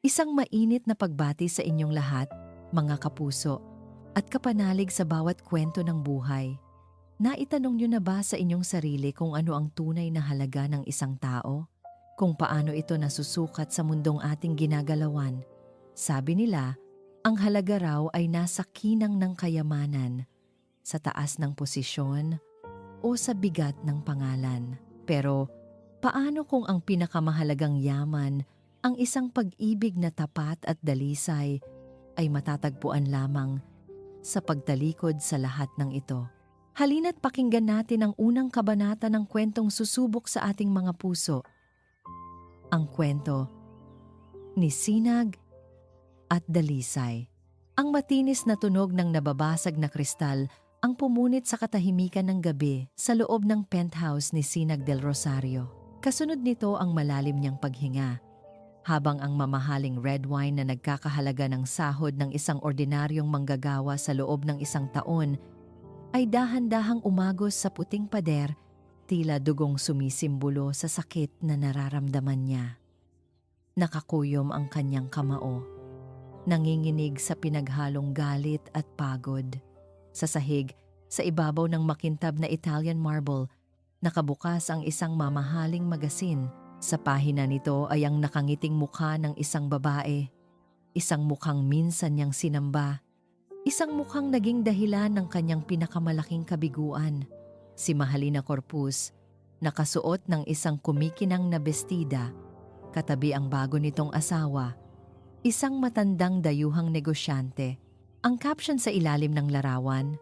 Isang mainit na pagbati sa inyong lahat, mga kapuso, at kapanalig sa bawat kwento ng buhay. Naitanong niyo na ba sa inyong sarili kung ano ang tunay na halaga ng isang tao? Kung paano ito nasusukat sa mundong ating ginagalawan? Sabi nila, ang halaga raw ay nasa kinang ng kayamanan, sa taas ng posisyon, o sa bigat ng pangalan. Pero paano kung ang pinakamahalagang yaman, ang isang pag-ibig na tapat at dalisay, ay matatagpuan lamang sa pagtalikod sa lahat ng ito? Halina't pakinggan natin ang unang kabanata ng kwentong susubok sa ating mga puso. Ang kwento ni Sinag at Dalisay. Ang matinis na tunog ng nababasag na kristal ang pumunit sa katahimikan ng gabi sa loob ng penthouse ni Sinag del Rosario. Kasunod nito ang malalim niyang paghinga, habang ang mamahaling red wine na nagkakahalaga ng sahod ng isang ordinaryong manggagawa sa loob ng isang taon ay dahan-dahang umagos sa puting pader, tila dugong sumisimbolo sa sakit na nararamdaman niya. Nakakuyom ang kanyang kamao, nanginginig sa pinaghalong galit at pagod. Sa sahig, sa ibabaw ng makintab na Italian marble, nakabukas ang isang mamahaling magasin. Sa pahina nito ay ang nakangiting mukha ng isang babae, isang mukhang minsan niyang sinamba, isang mukhang naging dahilan ng kanyang pinakamalaking kabiguan. Si Mahalina Corpus, nakasuot ng isang kumikinang na bestida, katabi ang bago nitong asawa, isang matandang dayuhang negosyante. Ang caption sa ilalim ng larawan,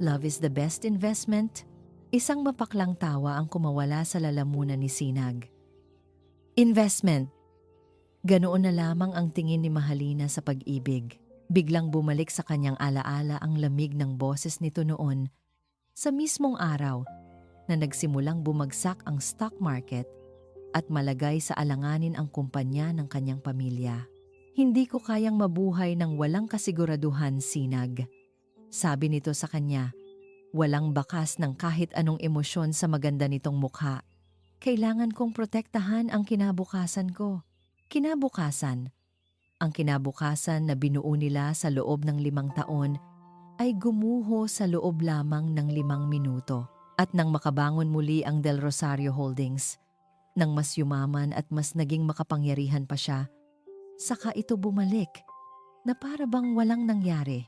"Love is the best investment," isang mapaklang tawa ang kumawala sa lalamunan ni Sinag. Investment. Ganoon na lamang ang tingin ni Mahalina sa pag-ibig. Biglang bumalik sa kanyang alaala ang lamig ng boses nito noon, sa mismong araw na nagsimulang bumagsak ang stock market at malagay sa alanganin ang kumpanya ng kanyang pamilya. "Hindi ko kayang mabuhay ng walang kasiguraduhan, Sinag," sabi nito sa kanya, walang bakas ng kahit anong emosyon sa maganda nitong mukha. "Kailangan kong protektahan ang kinabukasan ko." Kinabukasan. Ang kinabukasan na binuo nila sa loob ng 5 taon ay gumuho sa loob lamang ng 5 minuto. At nang makabangon muli ang Del Rosario Holdings, nang mas yumaman at mas naging makapangyarihan pa siya, saka ito bumalik na para bang walang nangyari.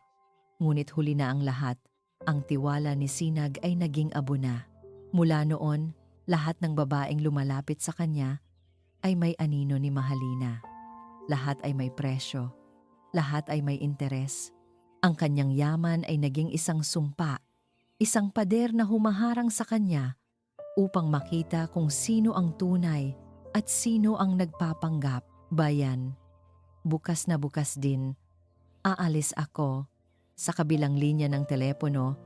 Ngunit huli na ang lahat. Ang tiwala ni Sinag ay naging abo na. Mula noon, lahat ng babaeng lumalapit sa kanya ay may anino ni Mahalina. Lahat ay may presyo. Lahat ay may interes. Ang kanyang yaman ay naging isang sumpa, isang pader na humaharang sa kanya upang makita kung sino ang tunay at sino ang nagpapanggap. "Bayan, bukas na bukas din. Aalis ako." Sa kabilang linya ng telepono,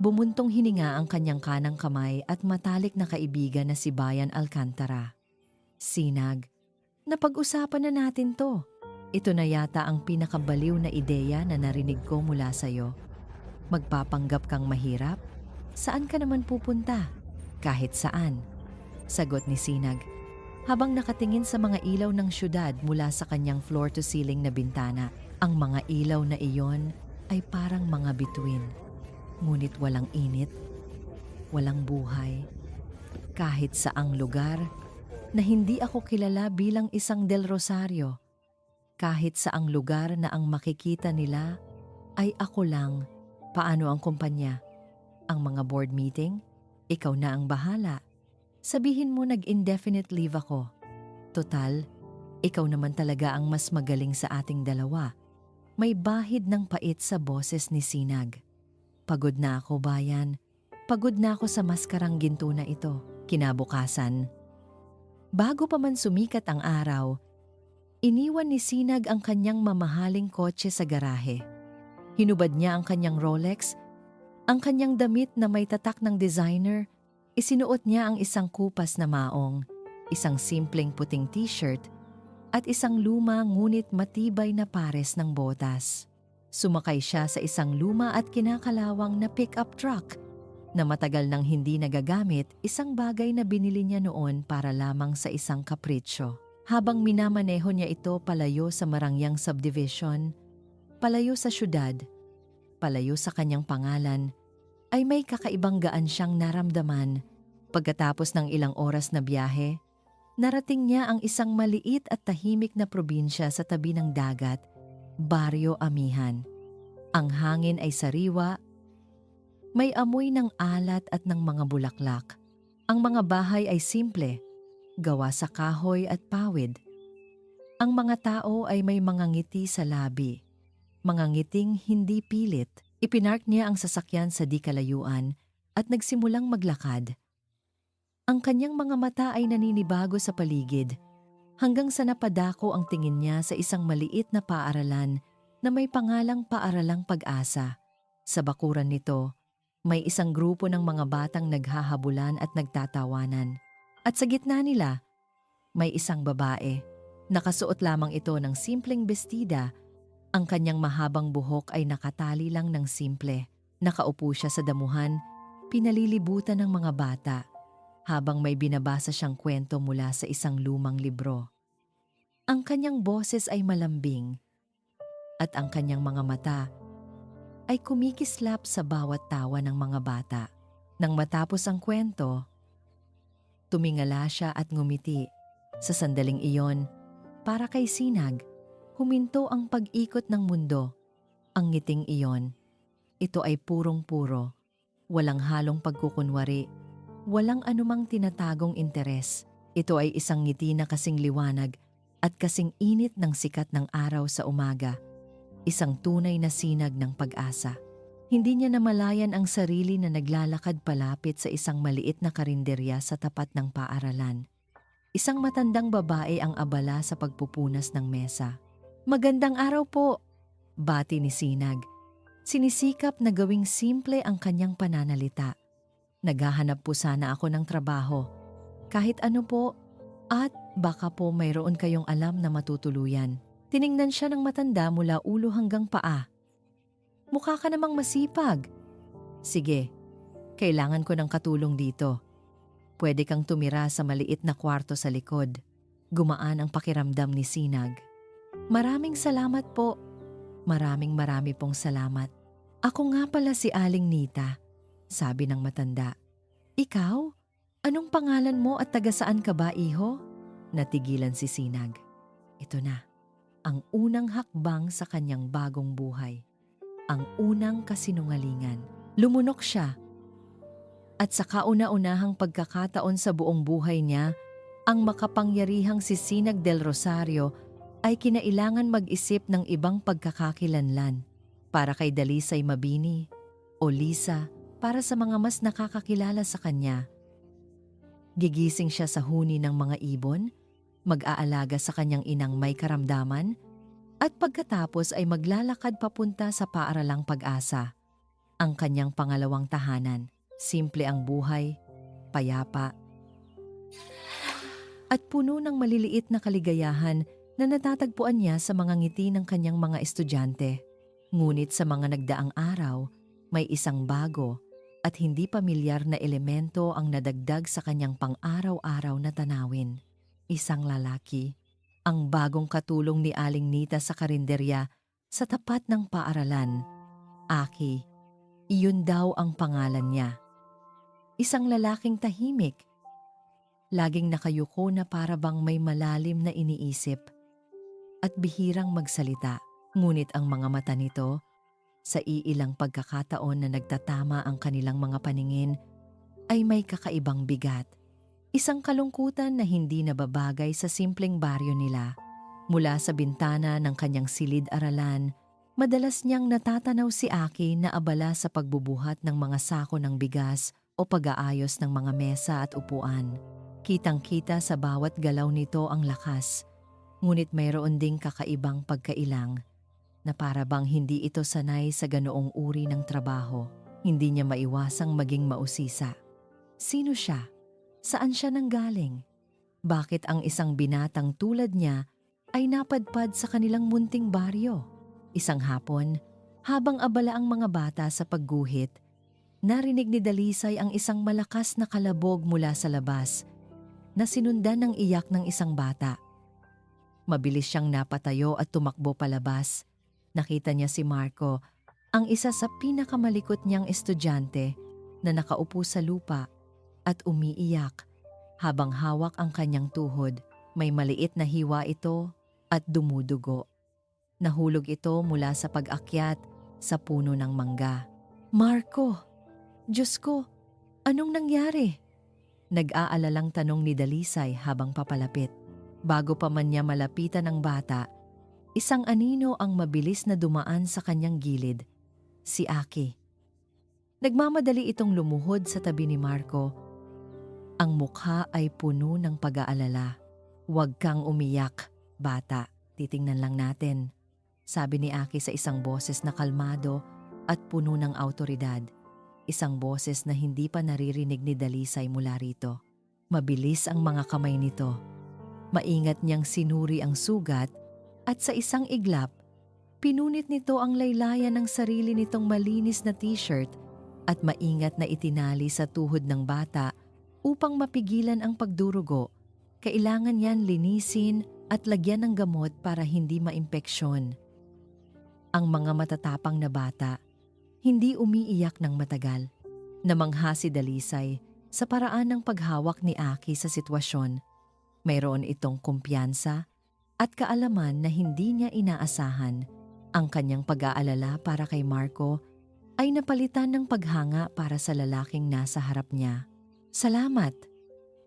bumuntong hininga ang kanyang kanang kamay at matalik na kaibigan na si Bayan Alcantara. "Sinag, napag-usapan na natin to. Ito na yata ang pinakabaliw na ideya na narinig ko mula sa'yo. Magpapanggap kang mahirap? Saan ka naman pupunta?" "Kahit saan," sagot ni Sinag, habang nakatingin sa mga ilaw ng syudad mula sa kanyang floor-to-ceiling na bintana. Ang mga ilaw na iyon ay parang mga bituin, ngunit walang init, walang buhay. Kahit saang lugar na hindi ako kilala bilang isang Del Rosario, kahit saang lugar na ang makikita nila ay ako lang. "Paano ang kumpanya? Ang mga board meeting? Ikaw na ang bahala. Sabihin mo nag-indefinite leave ako. Total, ikaw naman talaga ang mas magaling sa ating dalawa." May bahid ng pait sa boses ni Sinag. "Pagod na ako, Bayan. Pagod na ako sa maskarang ginto na ito." Kinabukasan, bago pa man sumikat ang araw, iniwan ni Sinag ang kanyang mamahaling kotse sa garahe. Hinubad niya ang kanyang Rolex, ang kanyang damit na may tatak ng designer, isinuot niya ang isang kupas na maong, isang simpleng puting t-shirt, at isang luma ngunit matibay na pares ng botas. Sumakay siya sa isang luma at kinakalawang na pick-up truck na matagal nang hindi nagagamit, isang bagay na binili niya noon para lamang sa isang kapritsyo. Habang minamaneho niya ito palayo sa Marangyang Subdivision, palayo sa syudad, palayo sa kanyang pangalan, ay may kakaibang gaan siyang naramdaman. Pagkatapos ng ilang oras na biyahe, narating niya ang isang maliit at tahimik na probinsya sa tabi ng dagat, Barrio Amihan. Ang hangin ay sariwa, may amoy ng alat at ng mga bulaklak. Ang mga bahay ay simple, gawa sa kahoy at pawid. Ang mga tao ay may mga ngiti sa labi, mga ngiting hindi pilit. Ipinark niya ang sasakyan sa di kalayuan at nagsimulang maglakad. Ang kanyang mga mata ay naninibago sa paligid hanggang sa napadako ang tingin niya sa isang maliit na paaralan na may pangalang Paaralang Pag-asa. Sa bakuran nito, may isang grupo ng mga batang naghahabulan at nagtatawanan. At sa gitna nila, may isang babae. Nakasuot lamang ito ng simpleng bestida. Ang kanyang mahabang buhok ay nakatali lang ng simple. Nakaupo siya sa damuhan, pinalilibutan ng mga bata, habang may binabasa siyang kwento mula sa isang lumang libro. Ang kanyang boses ay malambing, at ang kanyang mga mata ay kumikislap sa bawat tawa ng mga bata. Nang matapos ang kwento, tumingala siya at ngumiti. Sa sandaling iyon, para kay Sinag, huminto ang pag-ikot ng mundo. Ang ngiting iyon, ito ay purong-puro, walang halong pagkukunwari, walang anumang tinatagong interes. Ito ay isang ngiti na kasing liwanag at kasing init ng sikat ng araw sa umaga. Isang tunay na sinag ng pag-asa. Hindi niya namalayan ang sarili na naglalakad palapit sa isang maliit na karinderya sa tapat ng paaralan. Isang matandang babae ang abala sa pagpupunas ng mesa. "Magandang araw po," bati ni Sinag. Sinisikap na gawing simple ang kanyang pananalita. "Naghahanap po sana ako ng trabaho. Kahit ano po, at baka po mayroon kayong alam na matutuluyan." Tiningnan siya ng matanda mula ulo hanggang paa. "Mukha ka namang masipag." "Sige, kailangan ko ng katulong dito. Pwede kang tumira sa maliit na kwarto sa likod." Gumaan ang pakiramdam ni Sinag. "Maraming salamat po." Marami pong salamat. "Ako nga pala si Aling Nita," sabi ng matanda. "Ikaw? Anong pangalan mo at taga saan ka ba, iho?" Natigilan si Sinag. Ito na, ang unang hakbang sa kanyang bagong buhay. Ang unang kasinungalingan. Lumunok siya. At sa kauna-unahang pagkakataon sa buong buhay niya, ang makapangyarihang si Sinag del Rosario ay kinailangan mag-isip ng ibang pagkakakilanlan para kay Dalisay Mabini o Lisa para sa mga mas nakakakilala sa kanya. Gigising siya sa huni ng mga ibon, mag-aalaga sa kanyang inang may karamdaman, at pagkatapos ay maglalakad papunta sa Paaralang Pag-asa, ang kanyang pangalawang tahanan. Simple ang buhay, payapa, at puno ng maliliit na kaligayahan na natatagpuan niya sa mga ngiti ng kanyang mga estudyante. Ngunit sa mga nagdaang araw, may isang bago at hindi pamilyar na elemento ang nadagdag sa kanyang pang-araw-araw na tanawin. Isang lalaki, ang bagong katulong ni Aling Nita sa karinderya sa tapat ng paaralan. Aki, iyon daw ang pangalan niya. Isang lalaking tahimik, laging nakayuko na para bang may malalim na iniisip at bihirang magsalita. Ngunit ang mga mata nito, sa iilang pagkakataon na nagtatama ang kanilang mga paningin, ay may kakaibang bigat. Isang kalungkutan na hindi nababagay sa simpleng baryo nila. Mula sa bintana ng kanyang silid-aralan, madalas niyang natatanaw si Aki na abala sa pagbubuhat ng mga sako ng bigas o pag-aayos ng mga mesa at upuan. Kitang-kita sa bawat galaw nito ang lakas, ngunit mayroon ding kakaibang pagkailang na para bang hindi ito sanay sa ganoong uri ng trabaho. Hindi niya maiwasang maging mausisa. Sino siya? Saan siya nanggaling? Bakit ang isang binatang tulad niya ay napadpad sa kanilang munting baryo? Isang hapon, habang abala ang mga bata sa pagguhit, narinig ni Dalisay ang isang malakas na kalabog mula sa labas na sinundan ng iyak ng isang bata. Mabilis siyang napatayo at tumakbo palabas. Nakita niya si Marco, ang isa sa pinakamalikot niyang estudyante na nakaupo sa lupa at umiiyak habang hawak ang kanyang tuhod. May maliit na hiwa ito at dumudugo. Nahulog ito mula sa pag-akyat sa puno ng mangga. Marco! Diyos ko! Anong nangyari? Nag-aalalang tanong ni Dalisay habang papalapit. Bago pa man niya malapitan ang bata, isang anino ang mabilis na dumaan sa kanyang gilid, si Aki. Nagmamadali itong lumuhod sa tabi ni Marco. Ang mukha ay puno ng pag-aalala. Huwag kang umiyak, bata. Titingnan lang natin, sabi ni Aki sa isang boses na kalmado at puno ng awtoridad. Isang boses na hindi pa naririnig ni Dalisay mula rito. Mabilis ang mga kamay nito. Maingat niyang sinuri ang sugat at sa isang iglap, pinunit nito ang laylayan ng sarili nitong malinis na t-shirt at maingat na itinali sa tuhod ng bata upang mapigilan ang pagdurugo. Kailangan yan linisin at lagyan ng gamot para hindi maimpeksyon. Ang mga matatapang na bata, hindi umiiyak ng matagal. Namangha si Dalisay sa paraan ng paghawak ni Aki sa sitwasyon. Mayroon itong kumpiyansa at kaalaman na hindi niya inaasahan. Ang kanyang pag-aalala para kay Marco ay napalitan ng paghanga para sa lalaking nasa harap niya. Salamat,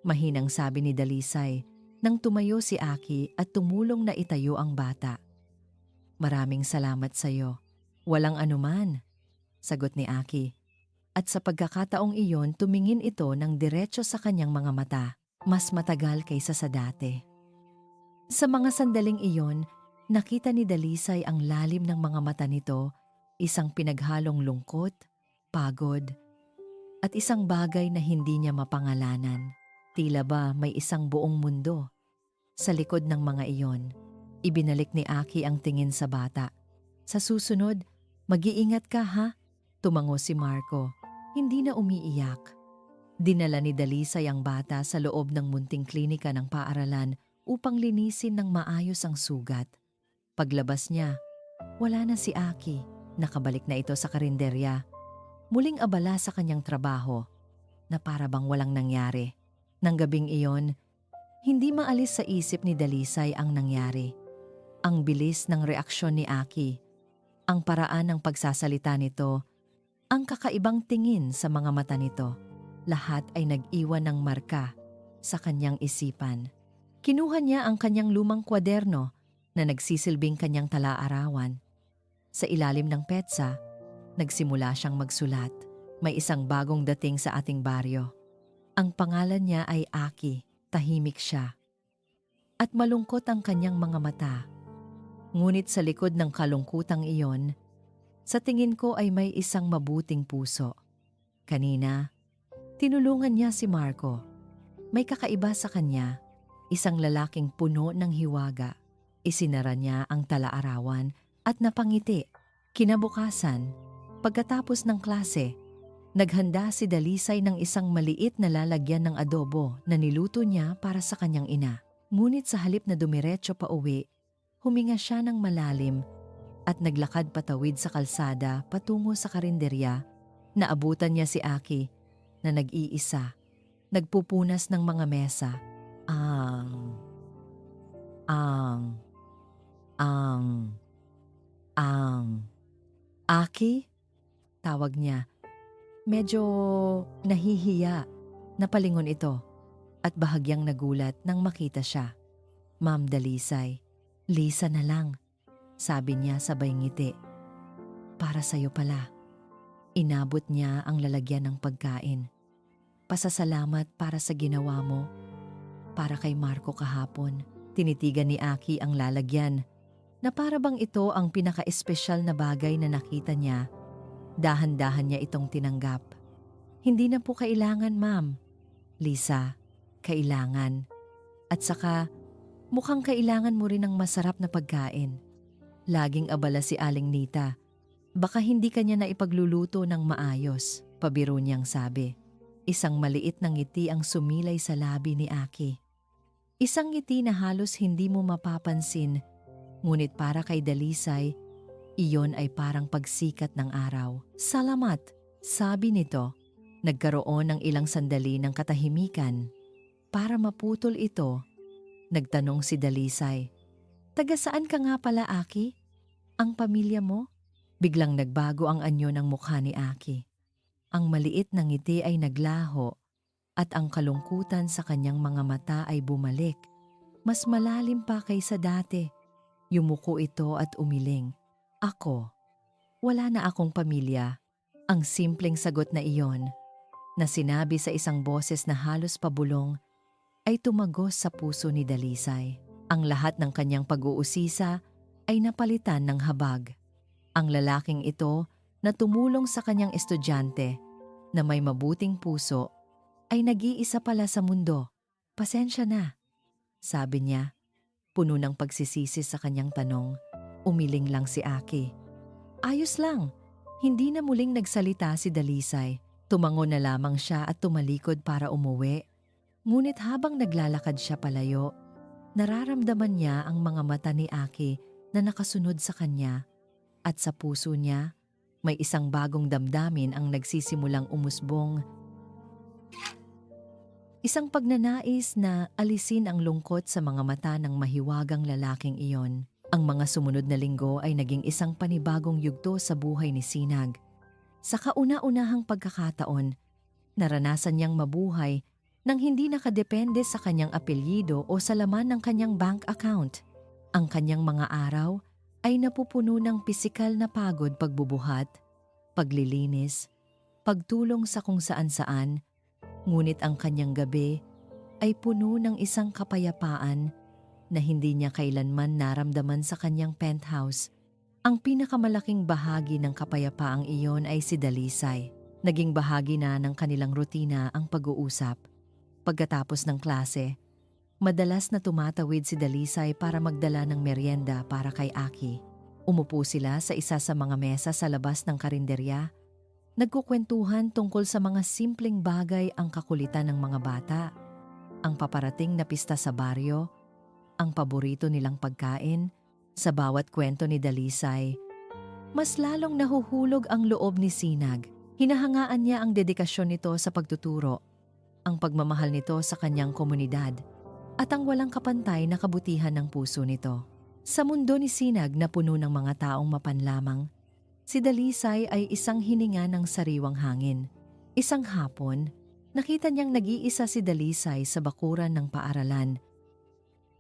mahinang sabi ni Dalisay nang tumayo si Aki at tumulong na itayo ang bata. Maraming salamat sa iyo. Walang anuman, sagot ni Aki. At sa pagkakataong iyon tumingin ito ng diretso sa kanyang mga mata. Mas matagal kaysa sa dati. Sa mga sandaling iyon, nakita ni Dalisay ang lalim ng mga mata nito, isang pinaghalong lungkot, pagod, at isang bagay na hindi niya mapangalanan. Tila ba may isang buong mundo. Sa likod ng mga iyon, ibinalik ni Aki ang tingin sa bata. Sa susunod, mag-iingat ka ha? Tumango si Marco, hindi na umiiyak. Dinala ni Dalisay ang bata sa loob ng munting klinika ng paaralan upang linisin ng maayos ang sugat. Paglabas niya, wala na si Aki. Nakabalik na ito sa karinderya. Muling abala sa kanyang trabaho na para bang walang nangyari. Nang gabing iyon, hindi maalis sa isip ni Dalisay ang nangyari. Ang bilis ng reaksyon ni Aki, ang paraan ng pagsasalita nito, ang kakaibang tingin sa mga mata nito. Lahat ay nag-iwan ng marka sa kanyang isipan. Kinuha niya ang kanyang lumang kwaderno na nagsisilbing kanyang tala-arawan. Sa ilalim ng petsa, nagsimula siyang magsulat. May isang bagong dating sa ating baryo. Ang pangalan niya ay Aki. Tahimik siya. At malungkot ang kanyang mga mata. Ngunit sa likod ng kalungkutang iyon, sa tingin ko ay may isang mabuting puso. Kanina, tinulungan niya si Marco. May kakaiba sa kanya, isang lalaking puno ng hiwaga. Isinara niya ang tala-arawan at napangiti. Kinabukasan, pagkatapos ng klase, naghanda si Dalisay ng isang maliit na lalagyan ng adobo na niluto niya para sa kanyang ina. Ngunit sa halip na dumiretso pa uwi, huminga siya ng malalim at naglakad patawid sa kalsada patungo sa karinderya. Naabutan niya si Aki na nag-iisa, nagpupunas ng mga mesa. Aki? Tawag niya. Medyo nahihiya. Napalingon ito at bahagyang nagulat nang makita siya. Ma'am Dalisay, Lisa na lang, sabi niya sabay ngiti. Para sa'yo pala. Inabot niya ang lalagyan ng pagkain. Pasasalamat para sa ginawa mo. Para kay Marco kahapon. Tinitigan ni Aki ang lalagyan na para bang ito ang pinaka-espesyal na bagay na nakita niya. Dahan-dahan niya itong tinanggap. Hindi na po kailangan, ma'am. Lisa, kailangan. At saka, mukhang kailangan mo rin ng masarap na pagkain. Laging abala si Aling Nita. Baka hindi kanya na ipagluluto ng maayos, pabiro niyang sabi. Isang maliit na ngiti ang sumilay sa labi ni Aki. Isang ngiti na halos hindi mo mapapansin, ngunit para kay Dalisay, iyon ay parang pagsikat ng araw. Salamat, sabi nito. Nagkaroon ng ilang sandali ng katahimikan. Para maputol ito, nagtanong si Dalisay. Taga saan ka nga pala, Aki? Ang pamilya mo? Biglang nagbago ang anyo ng mukha ni Aki. Ang maliit na ngiti ay naglaho at ang kalungkutan sa kanyang mga mata ay bumalik. Mas malalim pa kaysa dati. Yumuko ito at umiling. Ako, wala na akong pamilya. Ang simpleng sagot na iyon, na sinabi sa isang boses na halos pabulong, ay tumagos sa puso ni Dalisay. Ang lahat ng kanyang pag-uusisa ay napalitan ng habag. Ang lalaking ito na tumulong sa kanyang estudyante na may mabuting puso ay nag-iisa pala sa mundo. Pasensya na, sabi niya. Puno ng pagsisisi sa kanyang tanong, umiling lang si Aki. Ayos lang, hindi na muling nagsalita si Dalisay. Tumango na lamang siya at tumalikod para umuwi. Ngunit habang naglalakad siya palayo, nararamdaman niya ang mga mata ni Aki na nakasunod sa kanya at sa puso niya, may isang bagong damdamin ang nagsisimulang umusbong. Isang pagnanais na alisin ang lungkot sa mga mata ng mahiwagang lalaking iyon. Ang mga sumunod na linggo ay naging isang panibagong yugto sa buhay ni Sinag. Sa kauna-unahang pagkakataon, naranasan niyang mabuhay nang hindi nakadepende sa kanyang apelyido o sa laman ng kanyang bank account. Ang kanyang mga araw ay napupuno ng pisikal na pagod pagbubuhat, paglilinis, pagtulong sa kung saan-saan, ngunit ang kanyang gabi ay puno ng isang kapayapaan na hindi niya kailanman naramdaman sa kanyang penthouse. Ang pinakamalaking bahagi ng kapayapaang iyon ay si Dalisay. Naging bahagi na ng kanilang rutina ang pag-uusap. Pagkatapos ng klase, madalas na tumatawid si Dalisay para magdala ng merienda para kay Aki. Umupo sila sa isa sa mga mesa sa labas ng karinderya. Nagkukwentuhan tungkol sa mga simpleng bagay, ang kakulitan ng mga bata, ang paparating na pista sa baryo, ang paborito nilang pagkain. Sa bawat kwento ni Dalisay, mas lalong nahuhulog ang loob ni Sinag. Hinahangaan niya ang dedikasyon nito sa pagtuturo, ang pagmamahal nito sa kanyang komunidad, at ang walang kapantay na kabutihan ng puso nito. Sa mundo ni Sinag na puno ng mga taong mapanlamang, si Dalisay ay isang hininga ng sariwang hangin. Isang hapon, nakita niyang nag-iisa si Dalisay sa bakuran ng paaralan.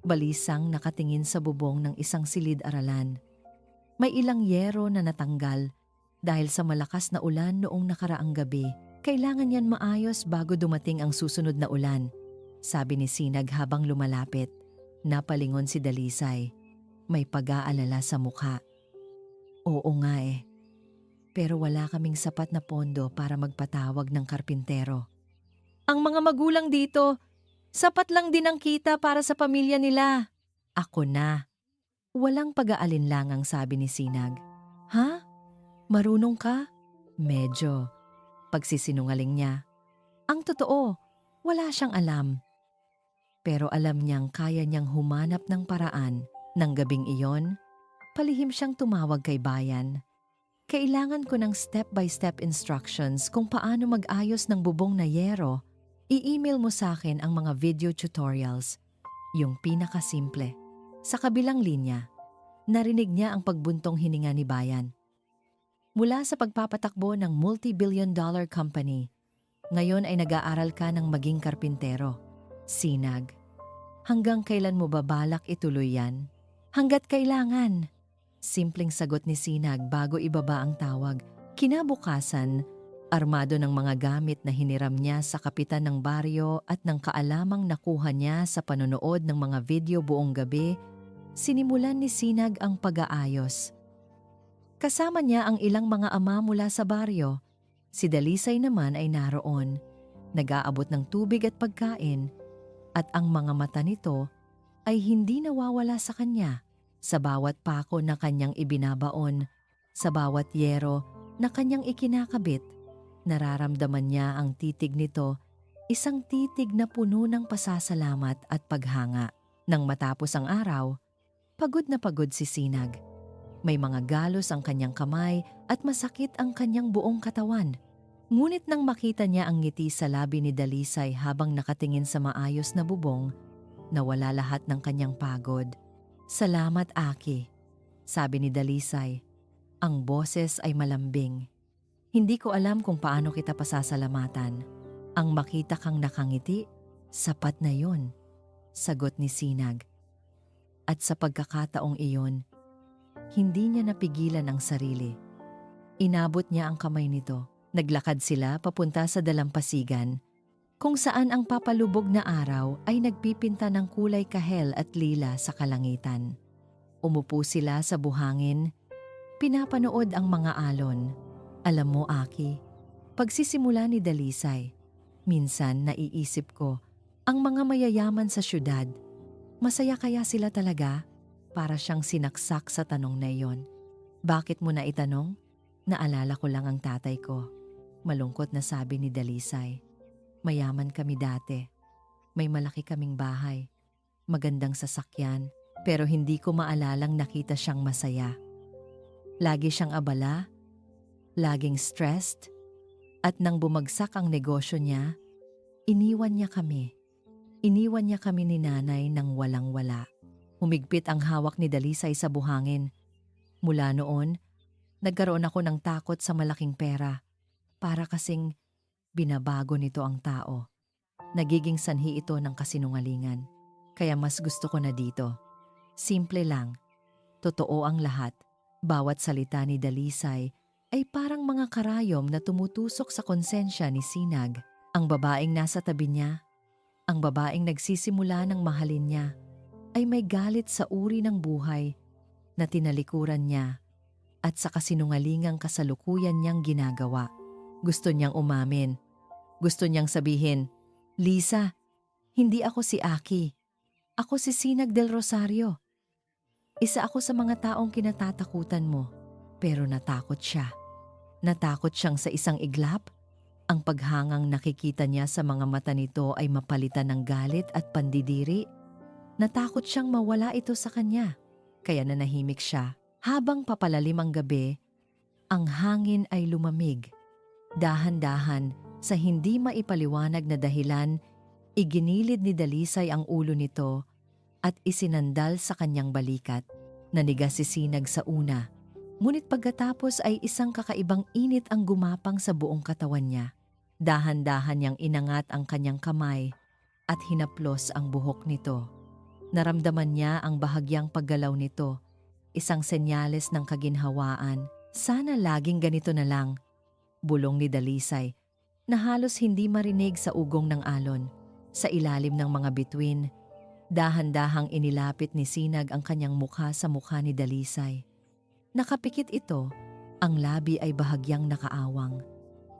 Balisang nakatingin sa bubong ng isang silid-aralan. May ilang yero na natanggal dahil sa malakas na ulan noong nakaraang gabi. Kailangan yan maayos bago dumating ang susunod na ulan, sabi ni Sinag habang lumalapit. Napalingon si Dalisay. May pag-aalala sa mukha. Oo nga eh. Pero wala kaming sapat na pondo para magpatawag ng karpintero. Ang mga magulang dito, sapat lang din ang kita para sa pamilya nila. Ako na. Walang pag-aalinlangang sabi ni Sinag. Ha? Marunong ka? Medyo. Pagsisinungaling niya. Ang totoo, wala siyang alam. Pero alam niyang kaya niyang humanap ng paraan. Nang gabing iyon, palihim siyang tumawag kay Bayan. Kailangan ko ng step-by-step instructions kung paano mag-ayos ng bubong na yero. I-email mo sa akin ang mga video tutorials, yung pinakasimple. Sa kabilang linya, narinig niya ang pagbuntong hininga ni Bayan. Mula sa pagpapatakbo ng multi-billion-dollar company, ngayon ay nag-aaral ka ng maging karpintero. Sinag, hanggang kailan mo ba balak ituloy yan? Hanggat kailangan. Simpleng sagot ni Sinag bago ibaba ang tawag. Kinabukasan, armado ng mga gamit na hiniram niya sa kapitan ng baryo at ng kaalamang nakuha niya sa panonood ng mga video buong gabi, sinimulan ni Sinag ang pag-aayos. Kasama niya ang ilang mga ama mula sa baryo. Si Dalisay naman ay naroon, nag-aabot ng tubig at pagkain, at ang mga mata nito ay hindi nawawala sa kanya sa bawat pako na kanyang ibinabaon, sa bawat yero na kanyang ikinakabit. Nararamdaman niya ang titig nito, Isang titig na puno ng pasasalamat at paghanga. Nang matapos ang araw, pagod na pagod si Sinag. May mga galos ang kanyang kamay at masakit ang kanyang buong katawan. Ngunit nang makita niya ang ngiti sa labi ni Dalisay habang nakatingin sa maayos na bubong, nawala lahat ng kanyang pagod. "Salamat, Aki," sabi ni Dalisay. Ang boses ay malambing. "Hindi ko alam kung paano kita pasasalamatan. Ang makita kang nakangiti, sapat na yon," sagot ni Sinag. At sa pagkakataong iyon, hindi niya napigilan ang sarili. Inabot niya ang kamay nito. Naglakad sila papunta sa dalampasigan, kung saan ang papalubog na araw ay nagpipinta ng kulay kahel at lila sa kalangitan. Umupo sila sa buhangin, pinapanood ang mga alon. "Alam mo, Aki," pagsisimula ni Dalisay, "minsan naiisip ko, ang mga mayayaman sa syudad, masaya kaya sila talaga?" Para siyang sinaksak sa tanong na iyon. "Bakit mo na itanong?" "Naalala ko lang ang tatay ko," malungkot na sabi ni Dalisay. "Mayaman kami dati. May malaki kaming bahay, magandang sasakyan, pero hindi ko maalalang nakita siyang masaya. Lagi siyang abala, laging stressed, at nang bumagsak ang negosyo niya, iniwan niya kami. Iniwan niya kami ni nanay nang walang-wala." Humigpit ang hawak ni Dalisay sa buhangin. "Mula noon, nagkaroon ako ng takot sa malaking pera. Para kasing binabago nito ang tao. Nagiging sanhi ito ng kasinungalingan. Kaya mas gusto ko na dito. Simple lang. Totoo ang lahat." Bawat salita ni Dalisay ay parang mga karayom na tumutusok sa konsensya ni Sinag. Ang babaeng nasa tabi niya, ang babaeng nagsisimula ng mahalin niya, ay may galit sa uri ng buhay na tinalikuran niya at sa kasinungalingang kasalukuyan niyang ginagawa. Gusto niyang umamin. Gusto niyang sabihin, "Lisa, hindi ako si Aki. Ako si Sinag del Rosario. Isa ako sa mga taong kinatatakutan mo." Pero natakot siya. Natakot siyang sa isang iglap. Ang paghangang nakikita niya sa mga mata nito ay mapalitan ng galit at pandidiri. Natakot siyang mawala ito sa kanya. Kaya nanahimik siya. Habang papalalim ang gabi, ang hangin ay lumamig. Dahan-dahan, sa hindi maipaliwanag na dahilan, iginilid ni Dalisay ang ulo nito at isinandal sa kanyang balikat. Nanigas si Sinag sa una, ngunit pagkatapos ay isang kakaibang init ang gumapang sa buong katawan niya. Dahan-dahan niyang inangat ang kanyang kamay at hinaplos ang buhok nito. Naramdaman niya ang bahagyang paggalaw nito, isang senyales ng kaginhawaan. "Sana laging ganito na lang," bulong ni Dalisay, na halos hindi marinig sa ugong ng alon. Sa ilalim ng mga bituin, dahan-dahang inilapit ni Sinag ang kanyang mukha sa mukha ni Dalisay. Nakapikit ito, ang labi ay bahagyang nakaawang.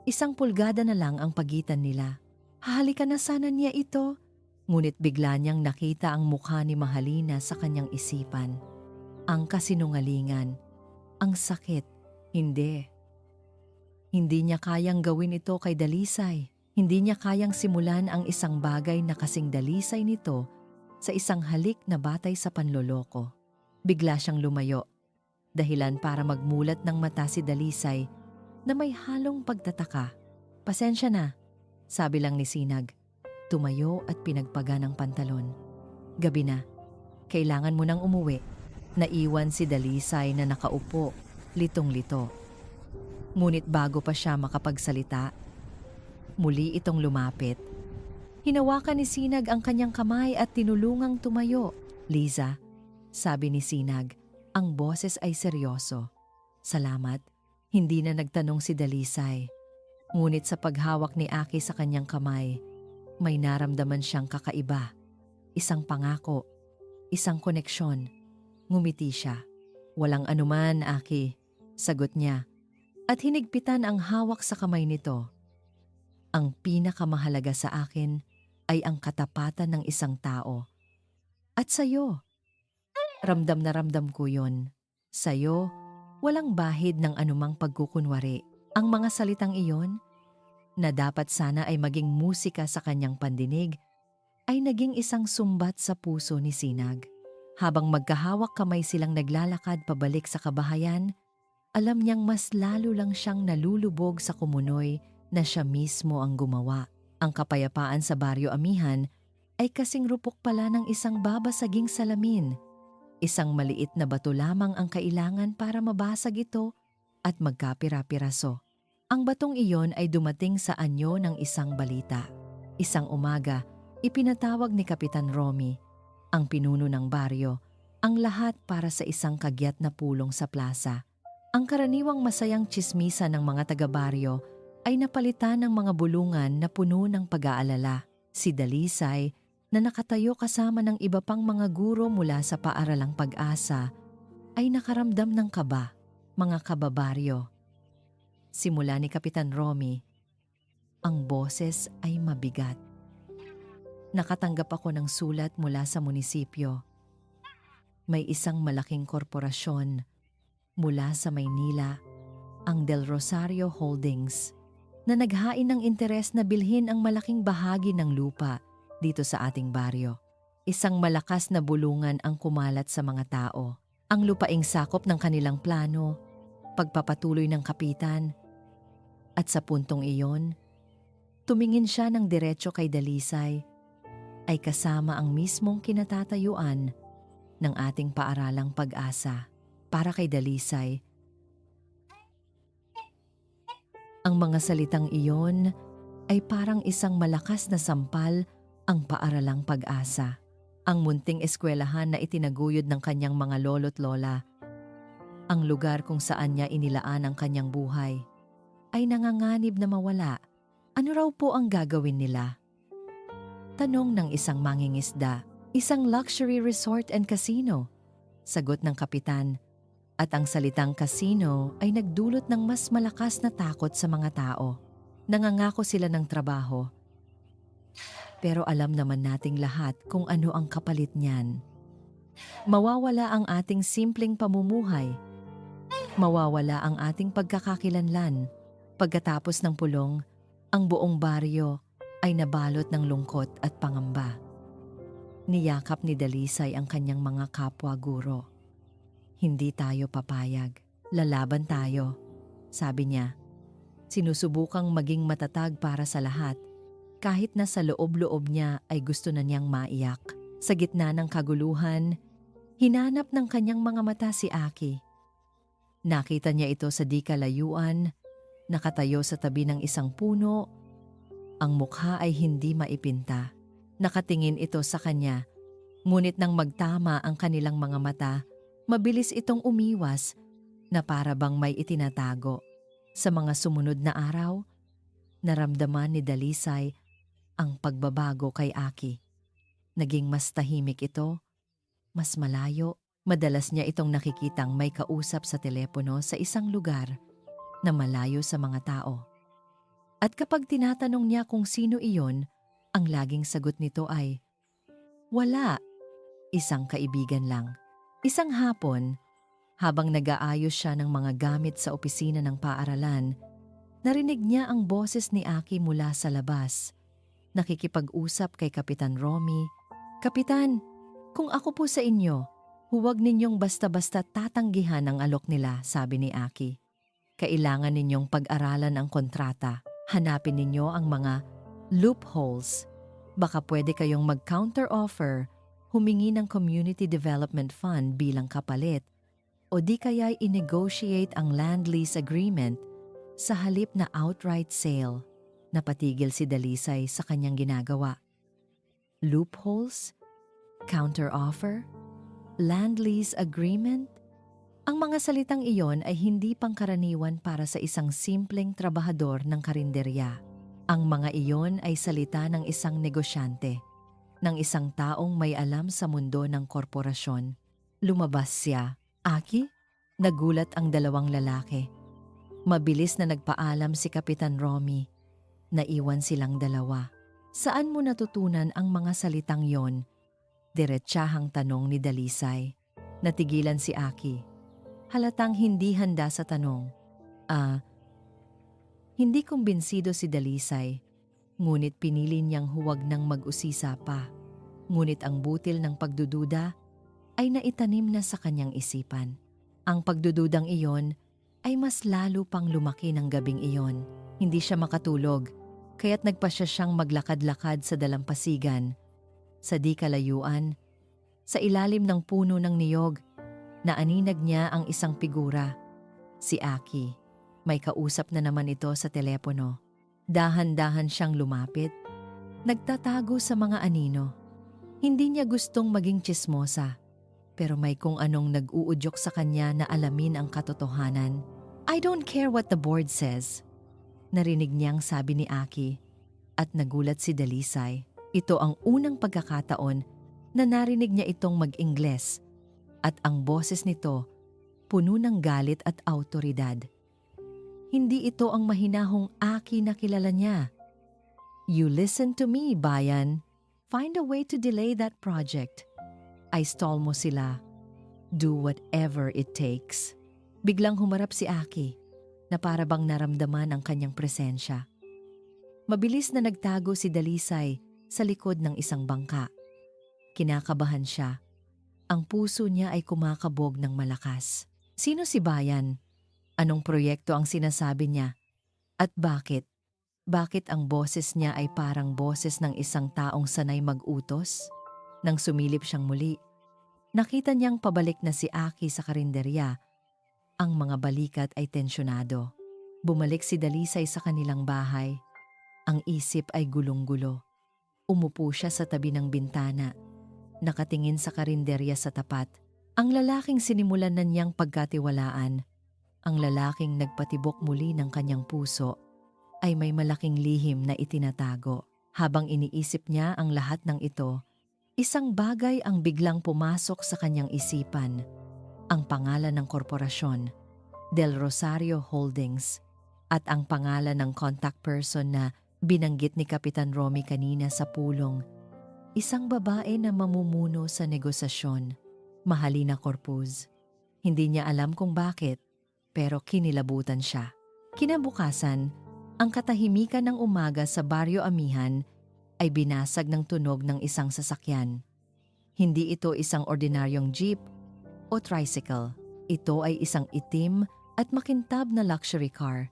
1 pulgada na lang ang pagitan nila. Hahalikan na sana niya ito, ngunit bigla niyang nakita ang mukha ni Mahalina sa kanyang isipan. Ang kasinungalingan, ang sakit, hindi. Hindi niya kayang gawin ito kay Dalisay. Hindi niya kayang simulan ang isang bagay na kasing Dalisay nito sa isang halik na batay sa panloloko. Bigla siyang lumayo, dahilan para magmulat ng mata si Dalisay na may halong pagtataka. "Pasensya na," sabi lang ni Sinag. Tumayo at pinagpaga ng pantalon. "Gabi na. Kailangan mo nang umuwi." Naiwan si Dalisay na nakaupo, litong-lito. Ngunit bago pa siya makapagsalita, muli itong lumapit. Hinawakan ni Sinag ang kanyang kamay at tinulungang tumayo. "Liza," sabi ni Sinag, ang boses ay seryoso. "Salamat." Hindi na nagtanong si Dalisay. Ngunit sa paghawak ni Aki sa kanyang kamay, may naramdaman siyang kakaiba. Isang pangako, isang koneksyon. Ngumiti siya. "Walang anuman, Aki," sagot niya. At hinigpitan ang hawak sa kamay nito. "Ang pinakamahalaga sa akin ay ang katapatan ng isang tao. At sa'yo, ramdam na ramdam ko yon. Sa'yo, walang bahid ng anumang pagkukunwari." Ang mga salitang iyon, na dapat sana ay maging musika sa kanyang pandinig, ay naging isang sumbat sa puso ni Sinag. Habang magkahawak kamay silang naglalakad pabalik sa kabahayan, alam niyang mas lalo lang siyang nalulubog sa kumunoy na siya mismo ang gumawa. Ang kapayapaan sa Baryo Amihan ay kasing rupok pala ng isang babasaging salamin. Isang maliit na bato lamang ang kailangan para mabasag ito at magkapira-piraso. Ang batong iyon ay dumating sa anyo ng isang balita. Isang umaga, ipinatawag ni Kapitan Romy, ang pinuno ng baryo, ang lahat para sa isang kagyat na pulong sa plaza. Ang karaniwang masayang tsismisa ng mga taga-baryo ay napalitan ng mga bulungan na puno ng pag-aalala. Si Dalisay, na nakatayo kasama ng iba pang mga guro mula sa paaralang Pag-asa, ay nakaramdam ng kaba. Mga kababaryo. Simula ni Kapitan Romy, ang boses ay mabigat. Nakatanggap ako ng sulat mula sa munisipyo. May isang malaking korporasyon mula sa Maynila, ang Del Rosario Holdings, na naghain ng interes na bilhin ang malaking bahagi ng lupa dito sa ating baryo. Isang malakas na bulungan ang kumalat sa mga tao. Ang lupaing sakop ng kanilang plano, pagpapatuloy ng kapitan. At sa puntong iyon, tumingin siya ng diretso kay Dalisay, ay kasama ang mismong kinatatayuan ng ating paaralang Pag-asa. Para kay Dalisay, ang mga salitang iyon ay parang isang malakas na sampal ang paaralang Pag-asa. Ang munting eskwelahan na itinaguyod ng kanyang mga lolo't lola, ang lugar kung saan niya inilaan ang kanyang buhay, ay nanganganib na mawala. Ano raw po ang gagawin nila? Tanong ng isang mangingisda. Isang luxury resort and casino, sagot ng kapitan. At ang salitang casino ay nagdulot ng mas malakas na takot sa mga tao. Nangangako sila ng trabaho. Pero alam naman nating lahat kung ano ang kapalit niyan. Mawawala ang ating simpleng pamumuhay. Mawawala ang ating pagkakakilanlan. Pagkatapos ng pulong, ang buong baryo ay nabalot ng lungkot at pangamba. Niyakap ni Dalisay ang kanyang mga kapwa-guro. Hindi tayo papayag. Lalaban tayo, sabi niya. Sinusubukang maging matatag para sa lahat. Kahit na sa loob-loob niya ay gusto na niyang maiyak. Sa gitna ng kaguluhan, hinanap ng kanyang mga mata si Aki. Nakita niya ito sa di kalayuan, nakatayo sa tabi ng isang puno. Ang mukha ay hindi maipinta. Nakatingin ito sa kanya, ngunit nang magtama ang kanilang mga mata, mabilis itong umiwas na para bang may itinatago. Sa mga sumunod na araw, naramdaman ni Dalisay ang pagbabago kay Aki. Naging mas tahimik ito, mas malayo. Madalas niya itong nakikitang may kausap sa telepono sa isang lugar na malayo sa mga tao. At kapag tinatanong niya kung sino iyon, ang laging sagot nito ay, "Wala, isang kaibigan lang." Isang hapon, habang nag-aayos siya ng mga gamit sa opisina ng paaralan, narinig niya ang boses ni Aki mula sa labas. Nakikipag-usap kay Kapitan Romy. "Kapitan, kung ako po sa inyo, huwag ninyong basta-basta tatanggihan ang alok nila," sabi ni Aki. "Kailangan ninyong pag-aralan ang kontrata. Hanapin ninyo ang mga loopholes. Baka pwede kayong mag-counter offer, humingi ng Community Development Fund bilang kapalit, o di kaya i-negotiate ang land lease agreement sa halip na outright sale." Napatigil si Dalisay sa kanyang ginagawa. Loopholes? Counter-offer? Land lease agreement? Ang mga salitang iyon ay hindi pangkaraniwan para sa isang simpleng trabahador ng karinderya. Ang mga iyon ay salita ng isang negosyante, ng isang taong may alam sa mundo ng korporasyon. Lumabas siya. "Aki?" Nagulat ang dalawang lalaki. Mabilis na nagpaalam si Kapitan Romy. Naiwan silang dalawa. "Saan mo natutunan ang mga salitang yon?" Diretsahang tanong ni Dalisay. Natigilan si Aki. Halatang hindi handa sa tanong. Hindi kumbinsido si Dalisay, ngunit pinili niyang huwag nang mag-usisa pa. Ngunit ang butil ng pagdududa ay naitanim na sa kanyang isipan. Ang pagdududang iyon ay mas lalo pang lumaki ng gabing iyon. Hindi siya makatulog, kaya't nagpasya siyang maglakad-lakad sa dalampasigan. Sa di kalayuan, sa ilalim ng puno ng niyog, naaninag niya ang isang figura, si Aki. May kausap na naman ito sa telepono. Dahan-dahan siyang lumapit, nagtatago sa mga anino. Hindi niya gustong maging tsismosa, pero may kung anong nag-uudyok sa kanya na alamin ang katotohanan. "I don't care what the board says," narinig niyang sabi ni Aki, at nagulat si Dalisay. Ito ang unang pagkakataon na narinig niya itong mag-Ingles, at ang boses nito puno ng galit at awtoridad. Hindi ito ang mahinahong Aki na kilala niya. "You listen to me, bayan. Find a way to delay that project. I stall mo sila. Do whatever it takes." Biglang humarap si Aki, na para bang naramdaman ang kanyang presensya. Mabilis na nagtago si Dalisay sa likod ng isang bangka. Kinakabahan siya. Ang puso niya ay kumakabog ng malakas. Sino si bayan? Anong proyekto ang sinasabi niya? At bakit? Bakit ang boses niya ay parang boses ng isang taong sanay mag-utos? Nang sumilip siyang muli, nakita niyang pabalik na si Aki sa karinderya. Ang mga balikat ay tensyonado. Bumalik si Dalisay sa kanilang bahay. Ang isip ay gulong-gulo. Umupo siya sa tabi ng bintana. Nakatingin sa karinderya sa tapat. Ang lalaking sinimulan na niyang pagkatiwalaan, ang lalaking nagpatibok muli ng kanyang puso, ay may malaking lihim na itinatago. Habang iniisip niya ang lahat ng ito, isang bagay ang biglang pumasok sa kanyang isipan. Ang pangalan ng korporasyon, Del Rosario Holdings, at ang pangalan ng contact person na binanggit ni Kapitan Romy kanina sa pulong. Isang babae na mamumuno sa negosasyon, Mahalina Corpuz. Hindi niya alam kung bakit, pero kinilabutan siya. Kinabukasan, ang katahimikan ng umaga sa Baryo Amihan ay binasag ng tunog ng isang sasakyan. Hindi ito isang ordinaryong jeep o tricycle. Ito ay isang itim at makintab na luxury car.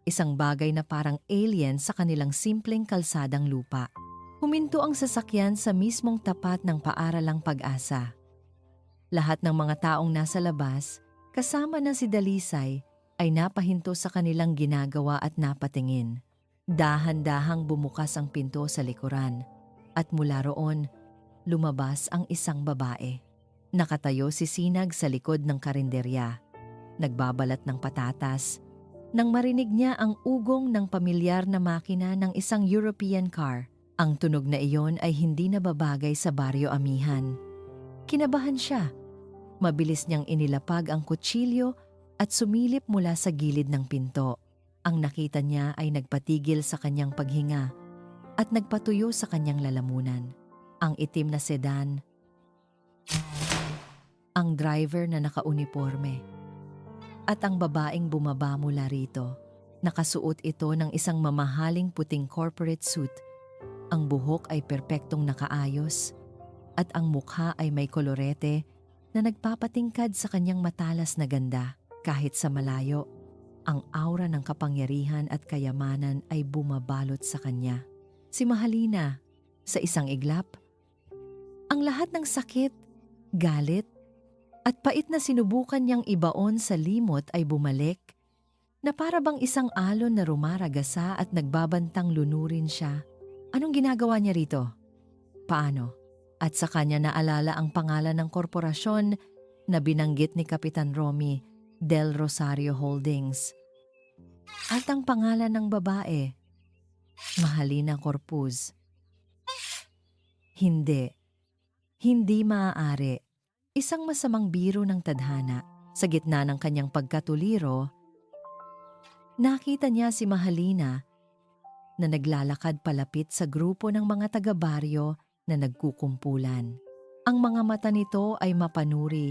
Isang bagay na parang alien sa kanilang simpleng kalsadang lupa. Huminto ang sasakyan sa mismong tapat ng paaralang Pag-asa. Lahat ng mga taong nasa labas, kasama na si Dalisay, ay napahinto sa kanilang ginagawa at napatingin. Dahan-dahang bumukas ang pinto sa likuran, at mula roon, lumabas ang isang babae. Nakatayo si Sinag sa likod ng karinderya, nagbabalat ng patatas, nang marinig niya ang ugong ng pamilyar na makina ng isang European car. Ang tunog na iyon ay hindi nababagay sa Baryo Amihan. Kinabahan siya. Mabilis niyang inilapag ang kutsilyo at sumilip mula sa gilid ng pinto. Ang nakita niya ay nagpatigil sa kanyang paghinga at nagpatuyo sa kanyang lalamunan. Ang itim na sedan, ang driver na nakauniporme, at ang babaeng bumaba mula rito. Nakasuot ito ng isang mamahaling puting corporate suit. Ang buhok ay perpektong nakaayos at ang mukha ay may kolorete na nagpapatingkad sa kanyang matalas na ganda. Kahit sa malayo, ang aura ng kapangyarihan at kayamanan ay bumabalot sa kanya. Si Mahalina, sa isang iglap, ang lahat ng sakit, galit, at pait na sinubukan niyang ibaon sa limot ay bumalik, na para bang isang alon na rumaragasa at nagbabantang lunurin siya. Anong ginagawa niya rito? Paano? At sa kanya naalala ang pangalan ng korporasyon na binanggit ni Kapitan Romy, Del Rosario Holdings. At ang pangalan ng babae, Mahalina Corpuz. Hindi. Hindi maaari. Isang masamang biro ng tadhana. Sa gitna ng kanyang pagkatuliro, nakita niya si Mahalina na naglalakad palapit sa grupo ng mga taga-baryo na nagkukumpulan. Ang mga mata nito ay mapanuri,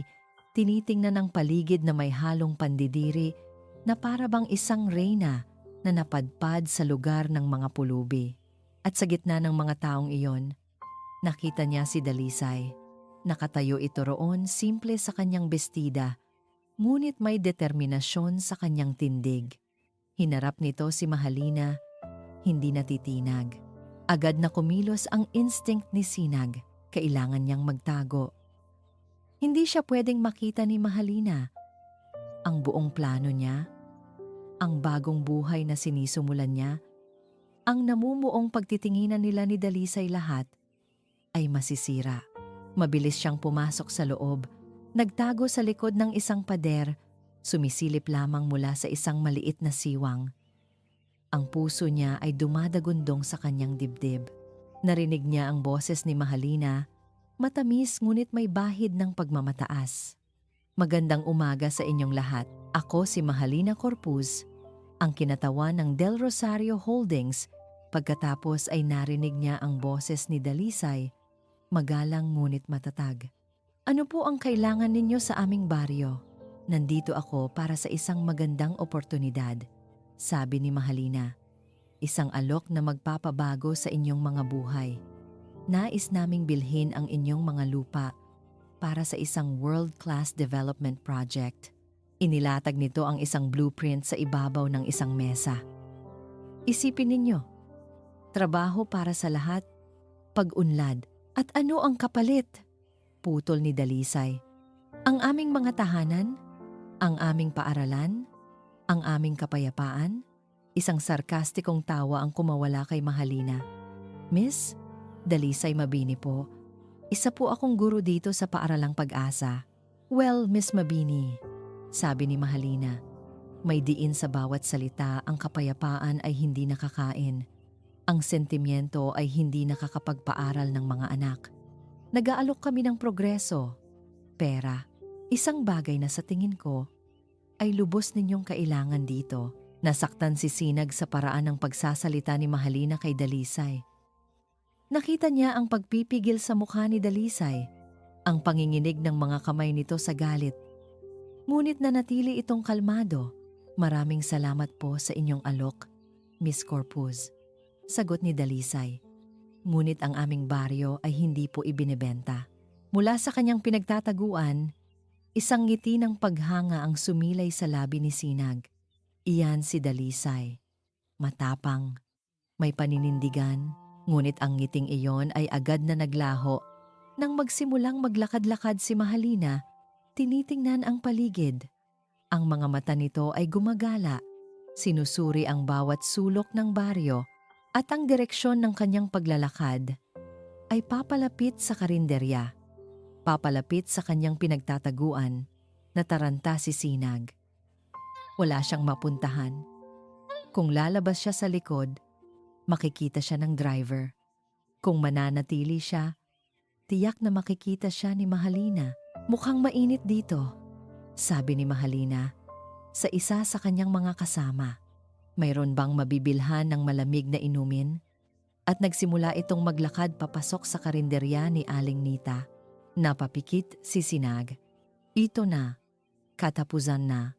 tinitingnan ang paligid na may halong pandidiri na para bang isang reyna na napadpad sa lugar ng mga pulubi. At sa gitna ng mga taong iyon, nakita niya si Dalisay. Nakatayo ito roon simple sa kanyang bestida, ngunit may determinasyon sa kanyang tindig. Hinarap nito si Mahalina, hindi natitinag. Agad na kumilos ang instinct ni Sinag, kailangan niyang magtago. Hindi siya pwedeng makita ni Mahalina. Ang buong plano niya, ang bagong buhay na sinisimulan niya, ang namumuong pagtitinginan nila ni Dalisay lahat, ay masisira. Mabilis siyang pumasok sa loob, nagtago sa likod ng isang pader, sumisilip lamang mula sa isang maliit na siwang. Ang puso niya ay dumadagundong sa kanyang dibdib. Narinig niya ang boses ni Mahalina, matamis ngunit may bahid ng pagmamataas. Magandang umaga sa inyong lahat. Ako si Mahalina Corpuz, ang kinatawan ng Del Rosario Holdings. Pagkatapos ay narinig niya ang boses ni Dalisay, magalang ngunit matatag. Ano po ang kailangan ninyo sa aming baryo? Nandito ako para sa isang magandang oportunidad, sabi ni Mahalina. Isang alok na magpapabago sa inyong mga buhay. Nais naming bilhin ang inyong mga lupa para sa isang world-class development project. Inilatag nito ang isang blueprint sa ibabaw ng isang mesa. Isipin ninyo, trabaho para sa lahat, pag-unlad, at ano ang kapalit? Putol ni Dalisay. Ang aming mga tahanan, ang aming paaralan, ang aming kapayapaan. Isang sarkastikong tawa ang kumawala kay Mahalina. Miss, Dalisay Mabini po. Isa po akong guro dito sa Paaralang Pag-asa. Well, Miss Mabini, sabi ni Mahalina. May diin sa bawat salita, ang kapayapaan ay hindi nakakain. Ang sentimiento ay hindi nakakapagpaaral ng mga anak. Nag-aalok kami ng progreso, pera. Isang bagay na sa tingin ko ay lubos ninyong kailangan dito. Nasaktan si Sinag sa paraan ng pagsasalita ni Mahalina kay Dalisay. Nakita niya ang pagpipigil sa mukha ni Dalisay, ang panginginig ng mga kamay nito sa galit. Ngunit nanatili itong kalmado. Maraming salamat po sa inyong alok, Miss Corpuz. Sagot ni Dalisay. Ngunit ang aming baryo ay hindi po ibinebenta. Mula sa kanyang pinagtataguan, isang ngiti ng paghanga ang sumilay sa labi ni Sinag. Iyan si Dalisay. Matapang, may paninindigan, ngunit ang ngiting iyon ay agad na naglaho. Nang magsimulang maglakad-lakad si Mahalina, tinitingnan ang paligid. Ang mga mata nito ay gumagala, sinusuri ang bawat sulok ng baryo at ang direksyon ng kanyang paglalakad ay papalapit sa karinderya, papalapit sa kanyang pinagtataguan. Nataranta si Sinag. Wala siyang mapuntahan. Kung lalabas siya sa likod, makikita siya ng driver. Kung mananatili siya, tiyak na makikita siya ni Mahalina. Mukhang mainit dito, sabi ni Mahalina sa isa sa kanyang mga kasama. Mayroon bang mabibilhan ng malamig na inumin? At nagsimula itong maglakad papasok sa karinderya ni Aling Nita. Napapikit si Sinag. Ito na, katapusan na.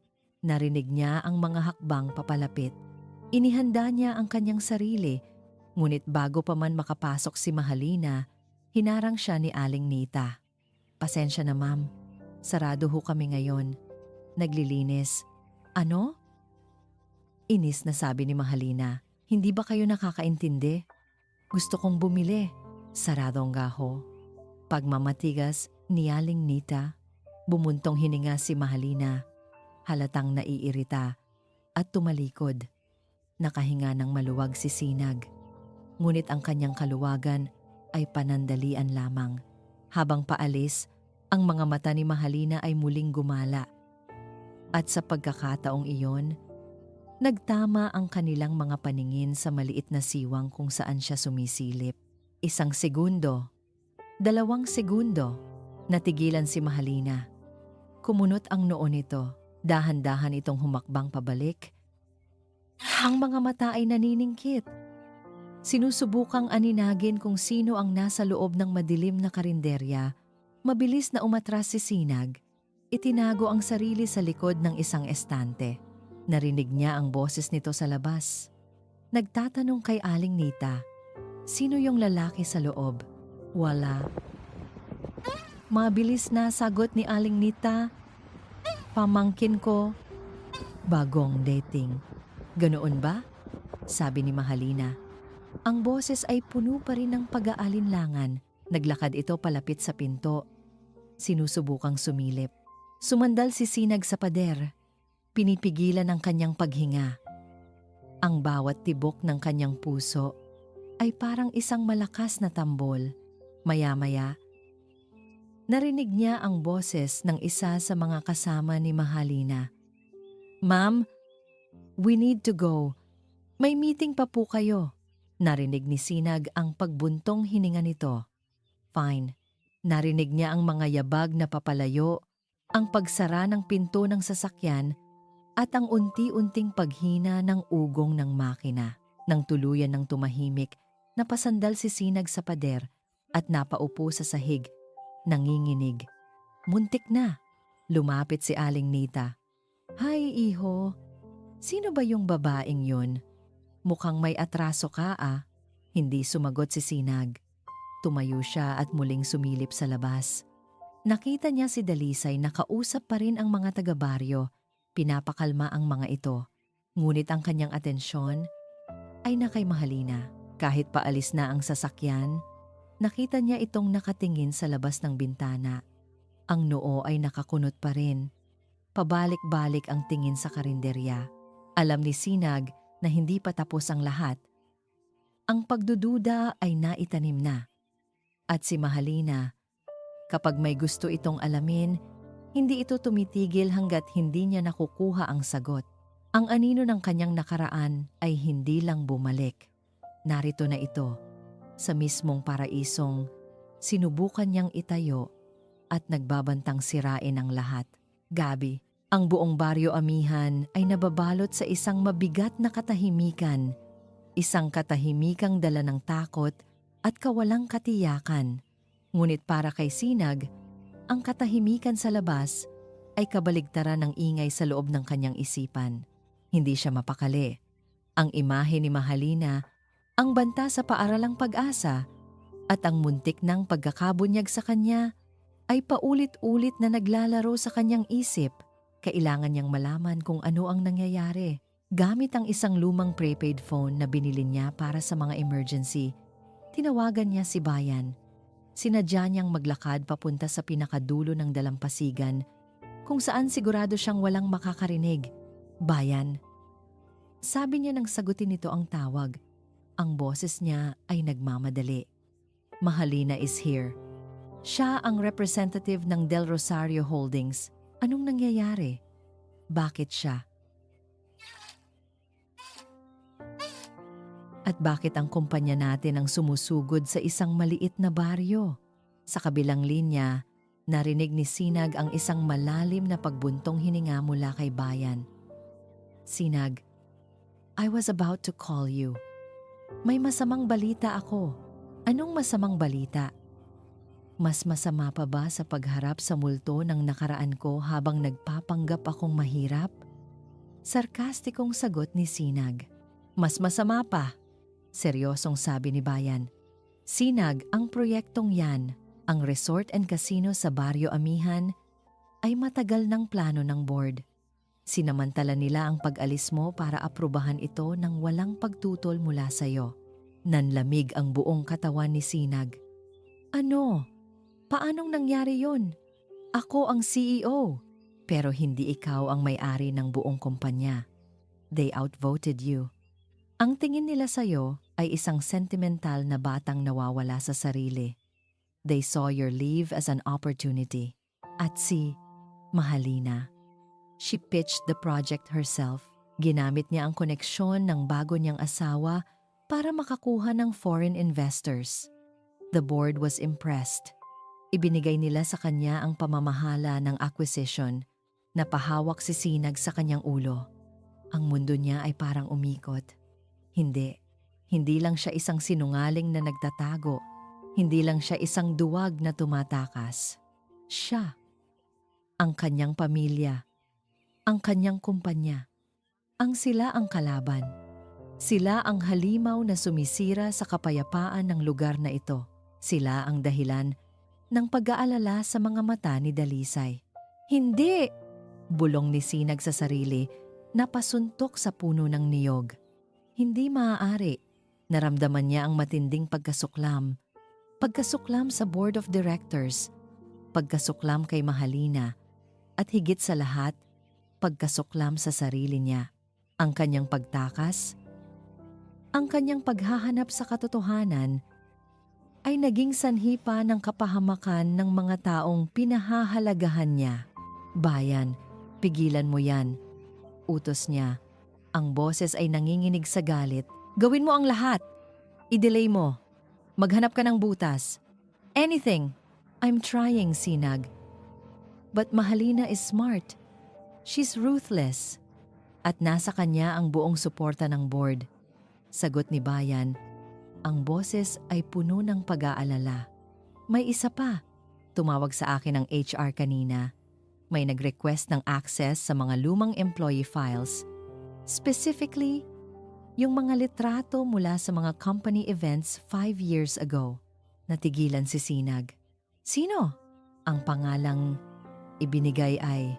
Narinig niya ang mga hakbang papalapit. Inihanda niya ang kanyang sarili, ngunit bago pa man makapasok si Mahalina, hinarang siya ni Aling Nita. Pasensya na ma'am, sarado ho kami ngayon. Naglilinis. Ano? Inis na sabi ni Mahalina. Hindi ba kayo nakakaintindi? Gusto kong bumili. Sarado ang gaho. Pagmamatigas ni Aling Nita, bumuntong hininga si Mahalina. Halatang naiirita at tumalikod. Nakahinga ng maluwag si Sinag. Ngunit ang kanyang kaluwagan ay panandalian lamang. Habang paalis, ang mga mata ni Mahalina ay muling gumala. At sa pagkakataong iyon, nagtama ang kanilang mga paningin sa maliit na siwang kung saan siya sumisilip. 1 segundo, 2 segundo, natigilan si Mahalina. Kumunot ang noo nito. Dahan-dahan itong humakbang pabalik. Ang mga mata ay naniningkit. Sinusubukang aninagin kung sino ang nasa loob ng madilim na karinderya. Mabilis na umatras si Sinag. Itinago ang sarili sa likod ng isang estante. Narinig niya ang boses nito sa labas. Nagtatanong kay Aling Nita, sino yung lalaki sa loob? Wala. Mabilis na sagot ni Aling Nita, pamangkin ko. Bagong dating. Ganoon ba? Sabi ni Mahalina. Ang boses ay puno pa rin ng pag-aalinlangan. Naglakad ito palapit sa pinto. Sinusubukang sumilip. Sumandal si Sinag sa pader. Pinipigilan ang kanyang paghinga. Ang bawat tibok ng kanyang puso ay parang isang malakas na tambol. Maya-maya, narinig niya ang boses ng isa sa mga kasama ni Mahalina. Ma'am, we need to go. May meeting pa po kayo. Narinig ni Sinag ang pagbuntong hininga nito. Fine. Narinig niya ang mga yabag na papalayo, ang pagsara ng pinto ng sasakyan, at ang unti-unting paghina ng ugong ng makina. Nang tuluyan ng tumahimik, napasandal si Sinag sa pader at napaupo sa sahig, nanginginig. Muntik na. Lumapit si Aling Nita. Hay, iho. Sino ba yung babaeng yun? Mukhang may atraso ka ah. Hindi sumagot si Sinag. Tumayo siya at muling sumilip sa labas. Nakita niya si Dalisay na kausap pa rin ang mga taga-baryo. Pinapakalma ang mga ito. Ngunit ang kanyang atensyon ay na kay Mahalina. Kahit paalis na ang sasakyan, nakita niya itong nakatingin sa labas ng bintana. Ang noo ay nakakunot pa rin. Pabalik-balik ang tingin sa karinderya. Alam ni Sinag na hindi pa tapos ang lahat. Ang pagdududa ay naitanim na. At si Mahalina, kapag may gusto itong alamin, hindi ito tumitigil hanggat hindi niya nakukuha ang sagot. Ang anino ng kanyang nakaraan ay hindi lang bumalik. Narito na ito, sa mismong paraisong sinubukan niyang itayo at nagbabantang sirain ang lahat. Gabi, ang buong baryo Amihan ay nababalot sa isang mabigat na katahimikan. Isang katahimikang dala ng takot at kawalang katiyakan. Ngunit para kay Sinag, ang katahimikan sa labas ay kabaligtaran ng ingay sa loob ng kanyang isipan. Hindi siya mapakali. Ang imahe ni Mahalina, ang banta sa paaralang pag-asa, at ang muntik ng pagkakabunyag sa kanya ay paulit-ulit na naglalaro sa kanyang isip. Kailangan niyang malaman kung ano ang nangyayari. Gamit ang isang lumang prepaid phone na binili niya para sa mga emergency, tinawagan niya si Bayan. Sinadya niyang maglakad papunta sa pinakadulo ng dalampasigan kung saan sigurado siyang walang makakarinig. Bayan. Sabi niya nang sagutin nito ang tawag. Ang boses niya ay nagmamadali. Mahalina is here. Siya ang representative ng Del Rosario Holdings. Anong nangyayari? Bakit siya? At bakit ang kumpanya natin ang sumusugod sa isang maliit na baryo? Sa kabilang linya, narinig ni Sinag ang isang malalim na pagbuntong hininga mula kay Bayan. Sinag, I was about to call you. May masamang balita ako. Anong masamang balita? Mas masama pa ba sa pagharap sa multo ng nakaraan ko habang nagpapanggap akong mahirap? Sarkastikong sagot ni Sinag. Mas masama pa. Seryosong sabi ni Bayan. Sinag, ang proyektong yan, ang resort and casino sa Baryo Amihan, ay matagal ng plano ng board. Sinamantala nila ang pag-alis mo para aprubahan ito ng walang pagtutol mula sa'yo. Nanlamig ang buong katawan ni Sinag. Ano? Paanong nangyari yun? Ako ang CEO, pero hindi ikaw ang may-ari ng buong kumpanya. They outvoted you. Ang tingin nila sa'yo ay isang sentimental na batang nawawala sa sarili. They saw your leave as an opportunity. At si Mahalina, she pitched the project herself. Ginamit niya ang koneksyon ng bago niyang asawa para makakuha ng foreign investors. The board was impressed. Ibinigay nila sa kanya ang pamamahala ng acquisition. Napahawak si Sinag sa kanyang ulo. Ang mundo niya ay parang umikot. Hindi lang siya isang sinungaling na nagtatago. Hindi lang siya isang duwag na tumatakas. Siya, ang kanyang pamilya, ang kanyang kumpanya, Sila ang kalaban. Sila ang halimaw na sumisira sa kapayapaan ng lugar na ito. Sila ang dahilan ng pag-aalala sa mga mata ni Dalisay. Hindi! Bulong ni Sinag sa sarili, napasuntok sa puno ng niyog. Hindi maaari. Naramdaman niya ang matinding pagkasuklam. Pagkasuklam sa board of directors, pagkasuklam kay Mahalina, at higit sa lahat, pagkasuklam sa sarili niya. Ang kanyang pagtakas, ang kanyang paghahanap sa katotohanan ay naging sanhi pa ng kapahamakan ng mga taong pinahahalagahan niya. Bayan, pigilan mo yan. Utos niya. Ang boses ay nanginginig sa galit. Gawin mo ang lahat. I-delay mo. Maghanap ka ng butas. Anything. I'm trying, Sinag. But Mahalina is smart. She's ruthless. At nasa kanya ang buong suporta ng board. Sagot ni Bayan, ang boses ay puno ng pag-aalala. May isa pa. Tumawag sa akin ang HR kanina. May nag-request ng access sa mga lumang employee files. Specifically, yung mga litrato mula sa mga company events 5 years ago. Natigilan si Sinag. Sino? Ang pangalang ibinigay ay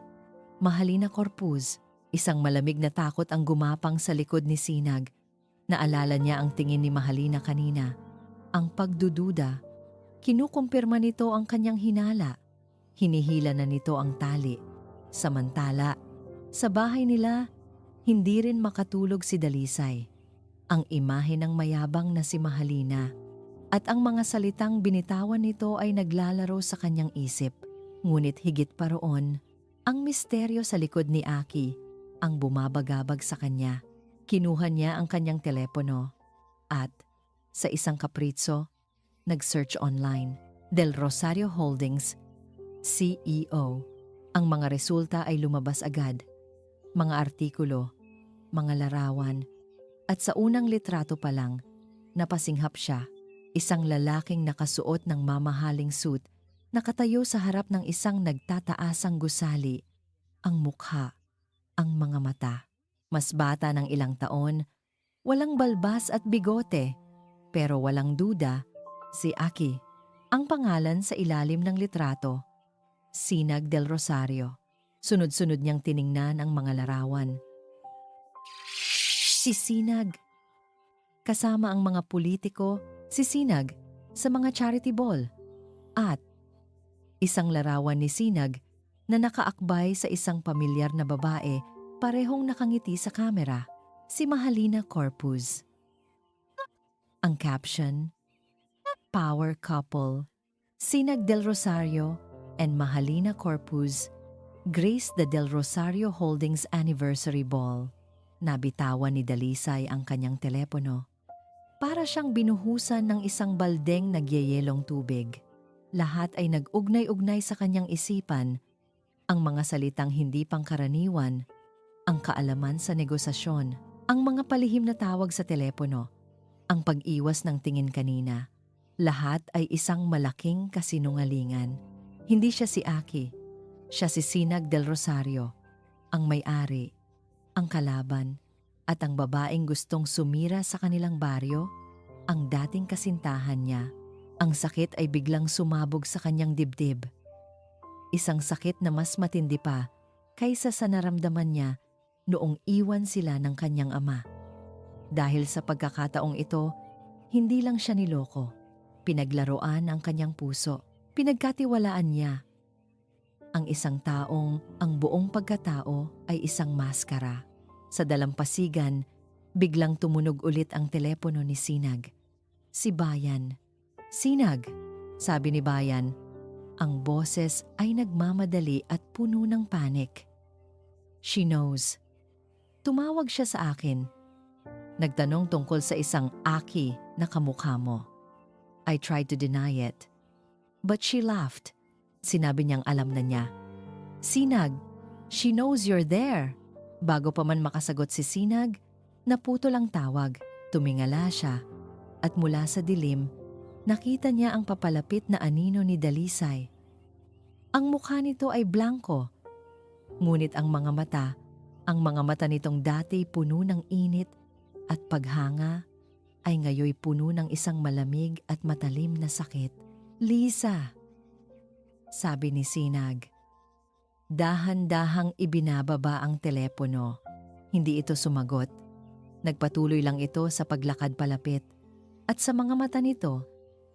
Mahalina Corpuz. Isang malamig na takot ang gumapang sa likod ni Sinag. Naalala niya ang tingin ni Mahalina kanina. Ang pagdududa. Kinukumpirma nito ang kanyang hinala. Hinihila na nito ang tali. Samantala, sa bahay nila, hindi rin makatulog si Dalisay. Ang imahe ng mayabang na si Mahalina. At ang mga salitang binitawan nito ay naglalaro sa kanyang isip. Ngunit higit pa roon, ang misteryo sa likod ni Aki ang bumabagabag sa kanya. Kinuha niya ang kanyang telepono at sa isang kapritso, nag-search online. Del Rosario Holdings, CEO. Ang mga resulta ay lumabas agad. Mga artikulo, mga larawan, at sa unang litrato pa lang, napasinghap siya. Isang lalaking nakasuot ng mamahaling suit, nakatayo sa harap ng isang nagtataasang gusali. Ang mukha, ang mga mata. Mas bata ng ilang taon, walang balbas at bigote, pero walang duda, si Aki. Ang pangalan sa ilalim ng litrato, Sinag del Rosario. Sunod-sunod niyang tiningnan ang mga larawan. Si Sinag. Kasama ang mga politiko, si Sinag sa mga charity ball. At isang larawan ni Sinag na nakaakbay sa isang pamilyar na babae, parehong nakangiti sa kamera, si Mahalina Corpuz. Ang caption, Power Couple, Sinag del Rosario and Mahalina Corpuz grace the Del Rosario Holdings Anniversary Ball. Nabitawan ni Dalisay ang kanyang telepono. Para siyang binuhusan ng isang baldeng nagyayelong tubig. Lahat ay nag-ugnay-ugnay sa kanyang isipan. Ang mga salitang hindi pangkaraniwan, ang kaalaman sa negosasyon, ang mga palihim na tawag sa telepono, ang pag-iwas ng tingin kanina. Lahat ay isang malaking kasinungalingan. Hindi siya si Aki. Siya si Sinag del Rosario, ang may-ari, ang kalaban, at ang babaeng gustong sumira sa kanilang baryo, ang dating kasintahan niya. Ang sakit ay biglang sumabog sa kanyang dibdib. Isang sakit na mas matindi pa kaysa sa naramdaman niya noong iwan sila ng kanyang ama. Dahil sa pagkakataong ito, hindi lang siya niloko. Pinaglaruan ang kanyang puso. Pinagkatiwalaan niya. Ang isang taong ang buong pagkatao ay isang maskara. Sa dalampasigan, biglang tumunog ulit ang telepono ni Sinag. Si Bayan. Sinag, sabi ni Bayan. Ang boses ay nagmamadali at puno ng panik. She knows. Tumawag siya sa akin. Nagtanong tungkol sa isang Aki na kamukha mo. I tried to deny it. But she laughed. Sinabi niyang alam na niya. Sinag, she knows you're there. Bago pa man makasagot si Sinag, naputol ang tawag. Tumingala siya. At mula sa dilim, nakita niya ang papalapit na anino ni Dalisay. Ang mukha nito ay blanko, ngunit ang mga mata Ang mga mata nitong dati puno ng init at paghanga ay ngayoy puno ng isang malamig at matalim na sakit. "Lisa," sabi ni Sinag. Dahan-dahang ibinababa ang telepono. Hindi ito sumagot. Nagpatuloy lang ito sa paglakad palapit. At sa mga mata nito,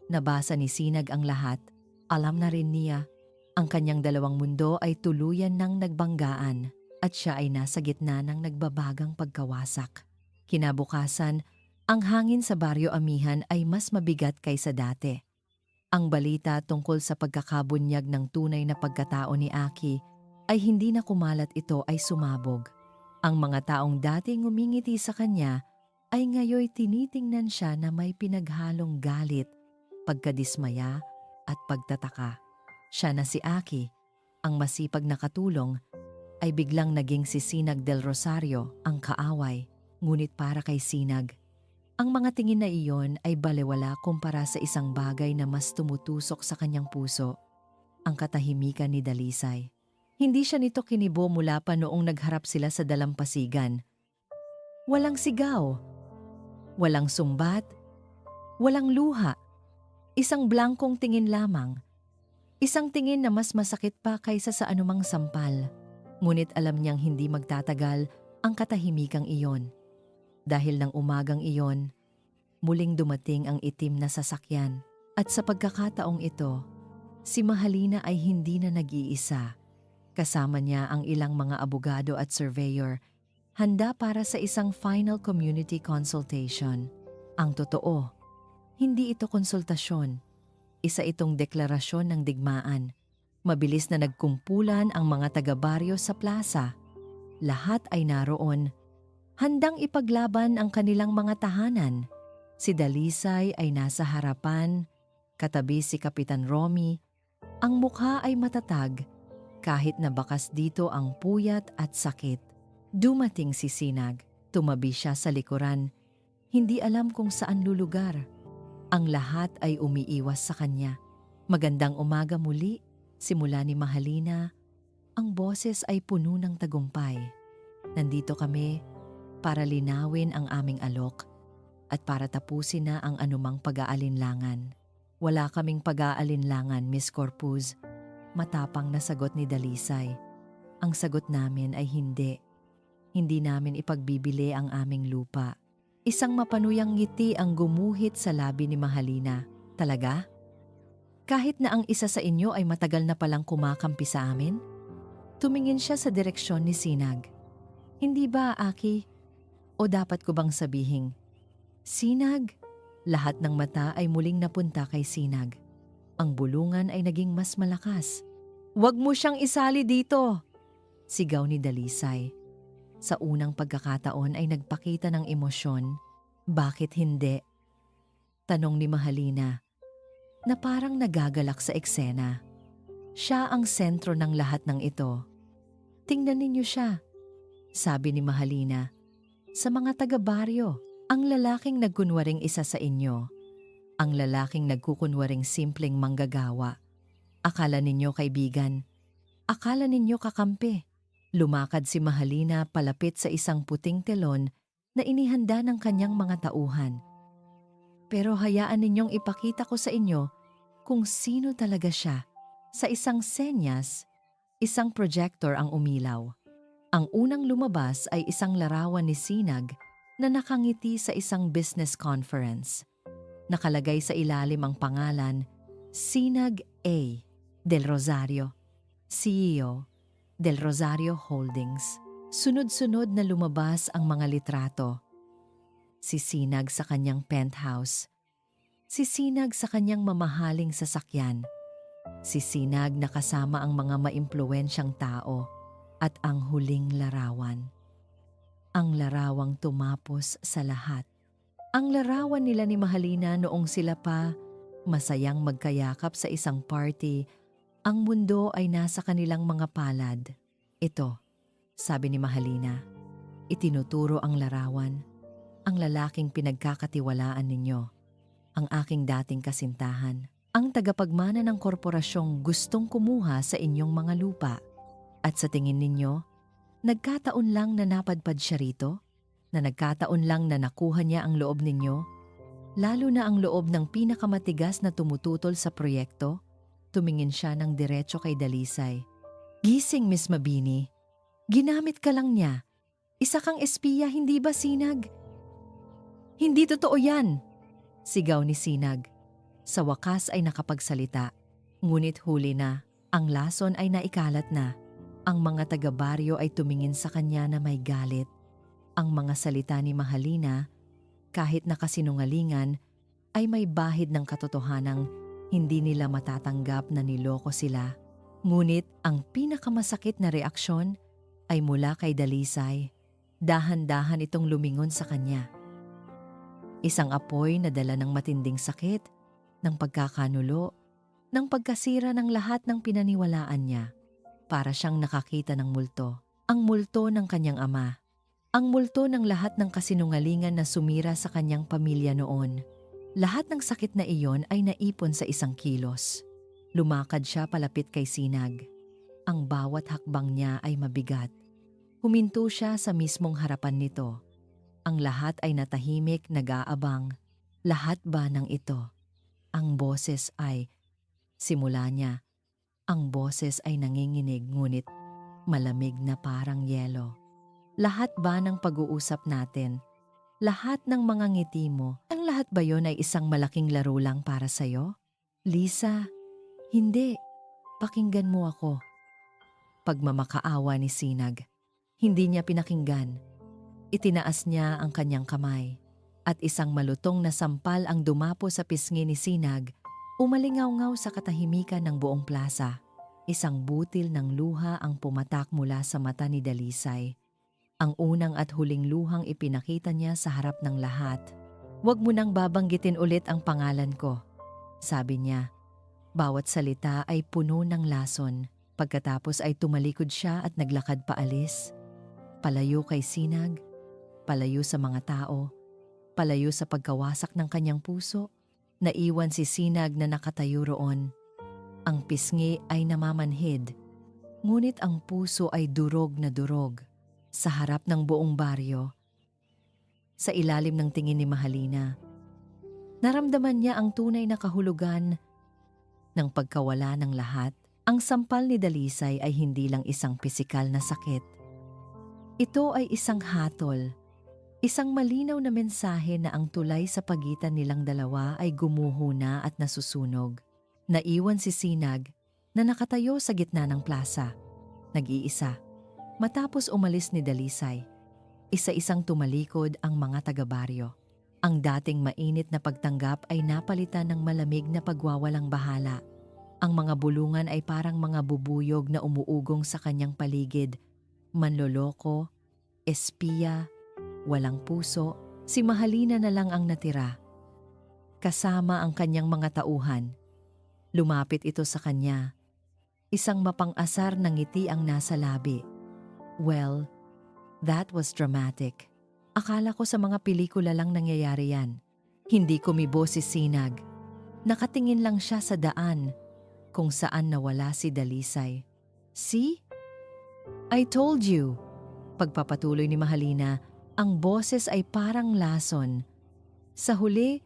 nabasa ni Sinag ang lahat. Alam na rin niya, ang kanyang dalawang mundo ay tuluyan ng nagbanggaan at siya ay nasa gitna ng nagbabagang pagkawasak. Kinabukasan, ang hangin sa Baryo Amihan ay mas mabigat kaysa dati. Ang balita tungkol sa pagkakabunyag ng tunay na pagkatao ni Aki ay hindi na kumalat, ito ay sumabog. Ang mga taong dating ngumingiti sa kanya ay ngayoy tinitingnan siya na may pinaghalong galit, pagkadismaya at pagtataka. Siya na si Aki, ang masipag na katulong, ay biglang naging si Sinag del Rosario, ang kaaway. Ngunit para kay Sinag, ang mga tingin na iyon ay balewala kumpara sa isang bagay na mas tumutusok sa kanyang puso, ang katahimikan ni Dalisay. Hindi siya nito kinibo mula pa noong nagharap sila sa dalampasigan. Walang sigaw, walang sumbat, walang luha. Isang blankong tingin lamang. Isang tingin na mas masakit pa kaysa sa anumang sampal. Ngunit alam niyang hindi magtatagal ang katahimikang iyon. Dahil ng umagang iyon, muling dumating ang itim na sasakyan. At sa pagkakataong ito, si Mahalina ay hindi na nag-iisa. Kasama niya ang ilang mga abogado at surveyor, handa para sa isang final community consultation. Ang totoo, hindi ito konsultasyon. Isa itong deklarasyon ng digmaan. Mabilis na nagkumpulan ang mga taga-baryo sa plaza. Lahat ay naroon, handang ipaglaban ang kanilang mga tahanan. Si Dalisay ay nasa harapan, katabi si Kapitan Romy. Ang mukha ay matatag, kahit na bakas dito ang puyat at sakit. Dumating si Sinag, tumabi siya sa likuran. Hindi alam kung saan lulugar. Ang lahat ay umiiwas sa kanya. Magandang umaga muli, simula ni Mahalina. Ang boses ay puno ng tagumpay. Nandito kami para linawin ang aming alok at para tapusin na ang anumang pag-aalinlangan. Wala kaming pag-aalinlangan, Miss Corpus, matapang na sagot ni Dalisay. Ang sagot namin ay hindi. Hindi namin ipagbibili ang aming lupa. Isang mapanuyang ngiti ang gumuhit sa labi ni Mahalina. Talaga? Kahit na ang isa sa inyo ay matagal na palang kumakampi sa amin? Tumingin siya sa direksyon ni Sinag. Hindi ba, Aki? O dapat ko bang sabihing, Sinag? Lahat ng mata ay muling napunta kay Sinag. Ang bulungan ay naging mas malakas. "Huwag mo siyang isali dito!" sigaw ni Dalisay. Sa unang pagkakataon ay nagpakita ng emosyon. Bakit hindi? Tanong ni Mahalina, na parang nagagalak sa eksena. Siya ang sentro ng lahat ng ito. "Tingnan ninyo siya," sabi ni Mahalina. "Sa mga taga-baryo, ang lalaking nagkunwaring isa sa inyo, ang lalaking nagkukunwaring simpleng manggagawa. Akala ninyo kaibigan, akala ninyo kakampi." Lumakad si Mahalina palapit sa isang puting telon na inihanda ng kanyang mga tauhan. "Pero hayaan ninyong ipakita ko sa inyo kung sino talaga siya." Sa isang senyas, isang projector ang umilaw. Ang unang lumabas ay isang larawan ni Sinag na nakangiti sa isang business conference. Nakalagay sa ilalim ang pangalan, Sinag A. del Rosario, CEO, Del Rosario Holdings. Sunod-sunod na lumabas ang mga litrato. Si Sinag sa kanyang penthouse. Si Sinag sa kanyang mamahaling sasakyan. Si Sinag na kasama ang mga maimpluwensyang tao. At ang huling larawan. Ang larawang tumapos sa lahat. Ang larawan nila ni Mahalina noong sila pa masayang magkayakap sa isang party. Ang mundo ay nasa kanilang mga palad. "Ito," sabi ni Mahalina. Itinuturo ang larawan. "Ang lalaking pinagkakatiwalaan ninyo. Ang aking dating kasintahan. Ang tagapagmana ng korporasyong gustong kumuha sa inyong mga lupa. At sa tingin ninyo, Nagkataon lang na napadpad siya rito? Na nagkataon lang na nakuha niya ang loob ninyo? Lalo na ang loob ng pinakamatigas na tumututol sa proyekto? Tumingin siya ng diretso kay Dalisay. Gising, Miss Mabini. Ginamit ka lang niya. Isa kang espiya, hindi ba, Sinag? Hindi totoo yan, sigaw ni Sinag. Sa wakas ay nakapagsalita. Ngunit huli na, ang lason ay naikalat na. Ang mga taga-baryo ay tumingin sa kanya na may galit. Ang mga salita ni Mahalina, kahit nakasinungalingan, ay may bahid ng katotohanang hindi nila matatanggap na niloko sila. Ngunit ang pinakamasakit na reaksyon ay mula kay Dalisay. Dahan-dahan itong lumingon sa kanya. Isang apoy na dala ng matinding sakit, ng pagkakanulo, ng pagkasira ng lahat ng pinaniwalaan niya. Para siyang nakakita ng multo. Ang multo ng kanyang ama. Ang multo ng lahat ng kasinungalingan na sumira sa kanyang pamilya noon. Lahat ng sakit na iyon ay naipon sa isang kilos. Lumakad siya palapit kay Sinag. Ang bawat hakbang niya ay mabigat. Huminto siya sa mismong harapan nito. Ang lahat ay natahimik, nag-aabang. Lahat ba ng ito? Ang boses ay, simula niya, ang boses ay nanginginig ngunit malamig na parang yelo. Lahat ba ng pag-uusap natin? Lahat ng mga ngiti mo, ang lahat ba yon ay isang malaking laro lang para sa'yo? Lisa, hindi. Pakinggan mo ako. Pagmamakaawa ni Sinag. Hindi niya pinakinggan. Itinaas niya ang kanyang kamay. At isang malutong na sampal ang dumapo sa pisngi ni Sinag. Umalingaw-ngaw sa katahimikan ng buong plaza. Isang butil ng luha ang pumatak mula sa mata ni Dalisay. Ang unang at huling luhang ipinakita niya sa harap ng lahat. "Huwag mo nang babanggitin ulit ang pangalan ko," sabi niya. Bawat salita ay puno ng lason. Pagkatapos ay tumalikod siya at naglakad paalis. Palayo kay Sinag, palayo sa mga tao, palayo sa pagkawasak ng kanyang puso. Naiwan si Sinag na nakatayo roon. Ang pisngi ay namamanhid, ngunit ang puso ay durog na durog. Sa harap ng buong baryo, sa ilalim ng tingin ni Mahalina, naramdaman niya ang tunay na kahulugan ng pagkawala ng lahat. Ang sampal ni Dalisay ay hindi lang isang pisikal na sakit. Ito ay isang hatol, isang malinaw na mensahe na ang tulay sa pagitan nilang dalawa ay gumuho na at nasusunog. Naiwan si Sinag na nakatayo sa gitna ng plaza, nag-iisa. Matapos umalis ni Dalisay, isa-isang tumalikod ang mga taga-baryo. Ang dating mainit na pagtanggap ay napalitan ng malamig na pagwawalang bahala. Ang mga bulungan ay parang mga bubuyog na umuugong sa kanyang paligid. Manloloko, espiya, walang puso, si Mahalina na lang ang natira. Kasama ang kanyang mga tauhan. Lumapit ito sa kanya. Isang mapang-asar na ngiti ang nasa labi. Well, that was dramatic. Akala ko sa mga pelikula lang nangyayari yan. Hindi kumibo si Sinag. Nakatingin lang siya sa daan kung saan nawala si Dalisay. See? I told you. Pagpapatuloy ni Mahalina, ang boses ay parang lason. Sa huli,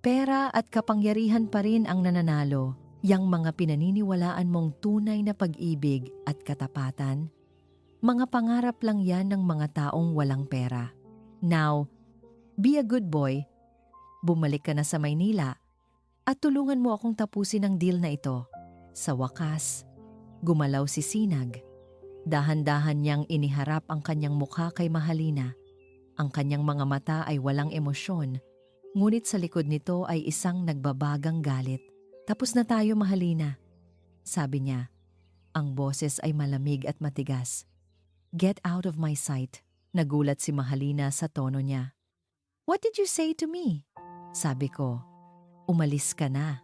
pera at kapangyarihan pa rin ang nananalo. Yang mga pinaniniwalaan mong tunay na pag-ibig at katapatan, mga pangarap lang yan ng mga taong walang pera. Now, be a good boy. Bumalik ka na sa Maynila at tulungan mo akong tapusin ang deal na ito. Sa wakas, gumalaw si Sinag. Dahan-dahan niyang iniharap ang kanyang mukha kay Mahalina. Ang kanyang mga mata ay walang emosyon, ngunit sa likod nito ay isang nagbabagang galit. "Tapos na tayo, Mahalina," sabi niya. Ang boses ay malamig at matigas. "Get out of my sight." Nagulat si Mahalina sa tono niya. "What did you say to me?" Sabi ko. "Umalis ka na."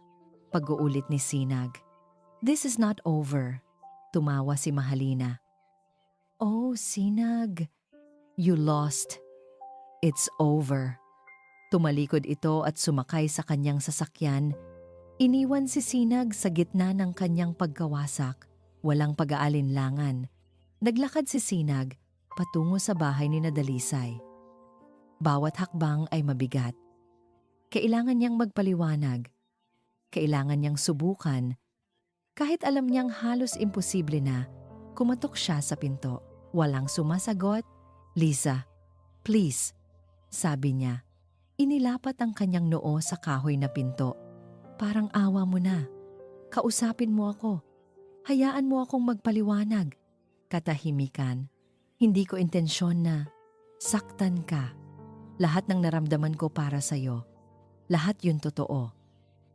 Pag-uulit ni Sinag. "This is not over." Tumawa si Mahalina. "Oh, Sinag, you lost. It's over." Tumalikod ito at sumakay sa kanyang sasakyan. Iniwan si Sinag sa gitna ng kanyang pagkawasak. Walang pag-aalinlangan. Naglakad si Sinag patungo sa bahay ni Dalisay. Bawat hakbang ay mabigat. Kailangan niyang magpaliwanag. Kailangan niyang subukan. Kahit alam niyang halos imposible na, kumatok siya sa pinto. Walang sumasagot. "Liza, please," sabi niya. Inilapat ang kanyang noo sa kahoy na pinto. "Parang awa mo na. Kausapin mo ako. Hayaan mo akong magpaliwanag." Katahimikan. "Hindi ko intensyon na saktan ka. Lahat ng naramdaman ko para sa'yo. Lahat yun totoo.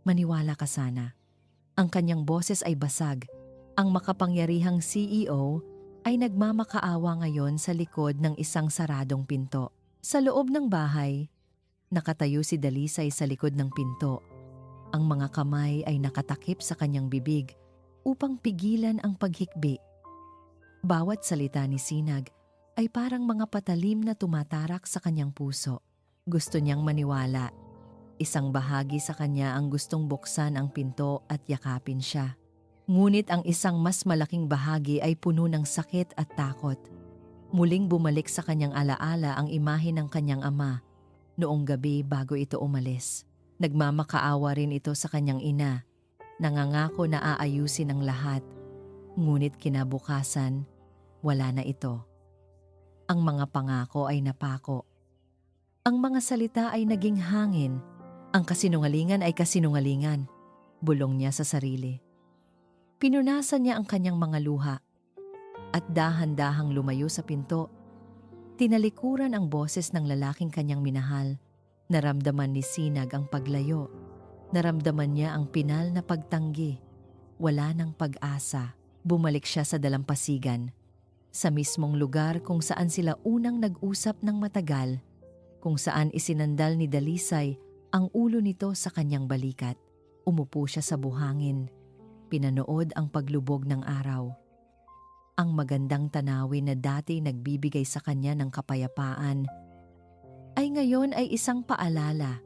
Maniwala ka sana." Ang kanyang boses ay basag. Ang makapangyarihang CEO ay nagmamakaawa ngayon sa likod ng isang saradong pinto. Sa loob ng bahay, nakatayo si Dalisay sa likod ng pinto. Ang mga kamay ay nakatakip sa kanyang bibig upang pigilan ang paghikbi. Bawat salita ni Sinag ay parang mga patalim na tumatarak sa kanyang puso. Gusto niyang maniwala. Isang bahagi sa kanya ang gustong buksan ang pinto at yakapin siya. Ngunit ang isang mas malaking bahagi ay puno ng sakit at takot. Muling bumalik sa kanyang alaala ang imahe ng kanyang ama noong gabi bago ito umalis. Nagmamakaawa rin ito sa kanyang ina. Nangangako na aayusin ang lahat. Ngunit kinabukasan, wala na ito. Ang mga pangako ay napako. Ang mga salita ay naging hangin. Ang kasinungalingan ay kasinungalingan. Bulong niya sa sarili. Pinunasan niya ang kanyang mga luha at dahan-dahang lumayo sa pinto. Tinalikuran ang boses ng lalaking kanyang minahal. Naramdaman ni Sinag ang paglayo. Naramdaman niya ang pinal na pagtanggi. Wala ng pag-asa. Bumalik siya sa dalampasigan. Sa mismong lugar kung saan sila unang nag-usap ng matagal. Kung saan isinandal ni Dalisay ang ulo nito sa kanyang balikat. Umupo siya sa buhangin. Pinanood ang paglubog ng araw. Ang magandang tanawin na dati nagbibigay sa kanya ng kapayapaan ay ngayon ay isang paalala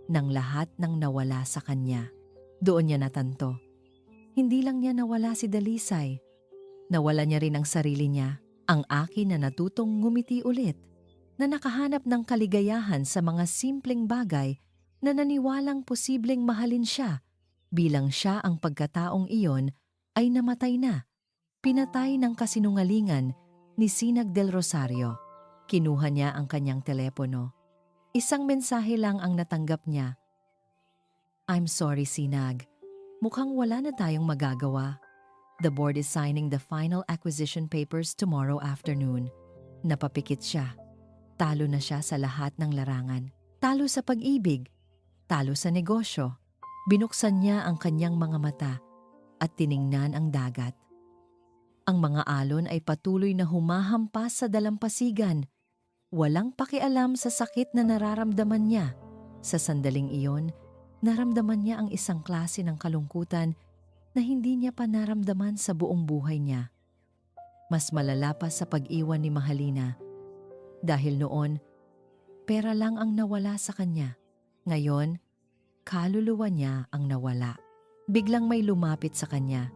ng lahat ng nawala sa kanya. Doon niya natanto. Hindi lang niya nawala si Dalisay. Nawala niya rin ang sarili niya, ang akin na natutong ngumiti ulit, na nakahanap ng kaligayahan sa mga simpleng bagay na naniwalang posibleng mahalin siya bilang siya ang pagkataong iyon ay namatay na. Pinatay ng kasinungalingan ni Sinag del Rosario. Kinuha niya ang kanyang telepono. Isang mensahe lang ang natanggap niya. "I'm sorry, Sinag. Mukhang wala na tayong magagawa. The board is signing the final acquisition papers tomorrow afternoon." Napapikit siya. Talo na siya sa lahat ng larangan. Talo sa pag-ibig. Talo sa negosyo. Binuksan niya ang kanyang mga mata at tiningnan ang dagat. Ang mga alon ay patuloy na humahampas sa dalampasigan. Walang pakialam sa sakit na nararamdaman niya. Sa sandaling iyon, naramdaman niya ang isang klase ng kalungkutan na hindi niya pa naramdaman sa buong buhay niya. Mas malala pa sa pag-iwan ni Mahalina. Dahil noon, pera lang ang nawala sa kanya. Ngayon, kaluluwa niya ang nawala. Biglang may lumapit sa kanya.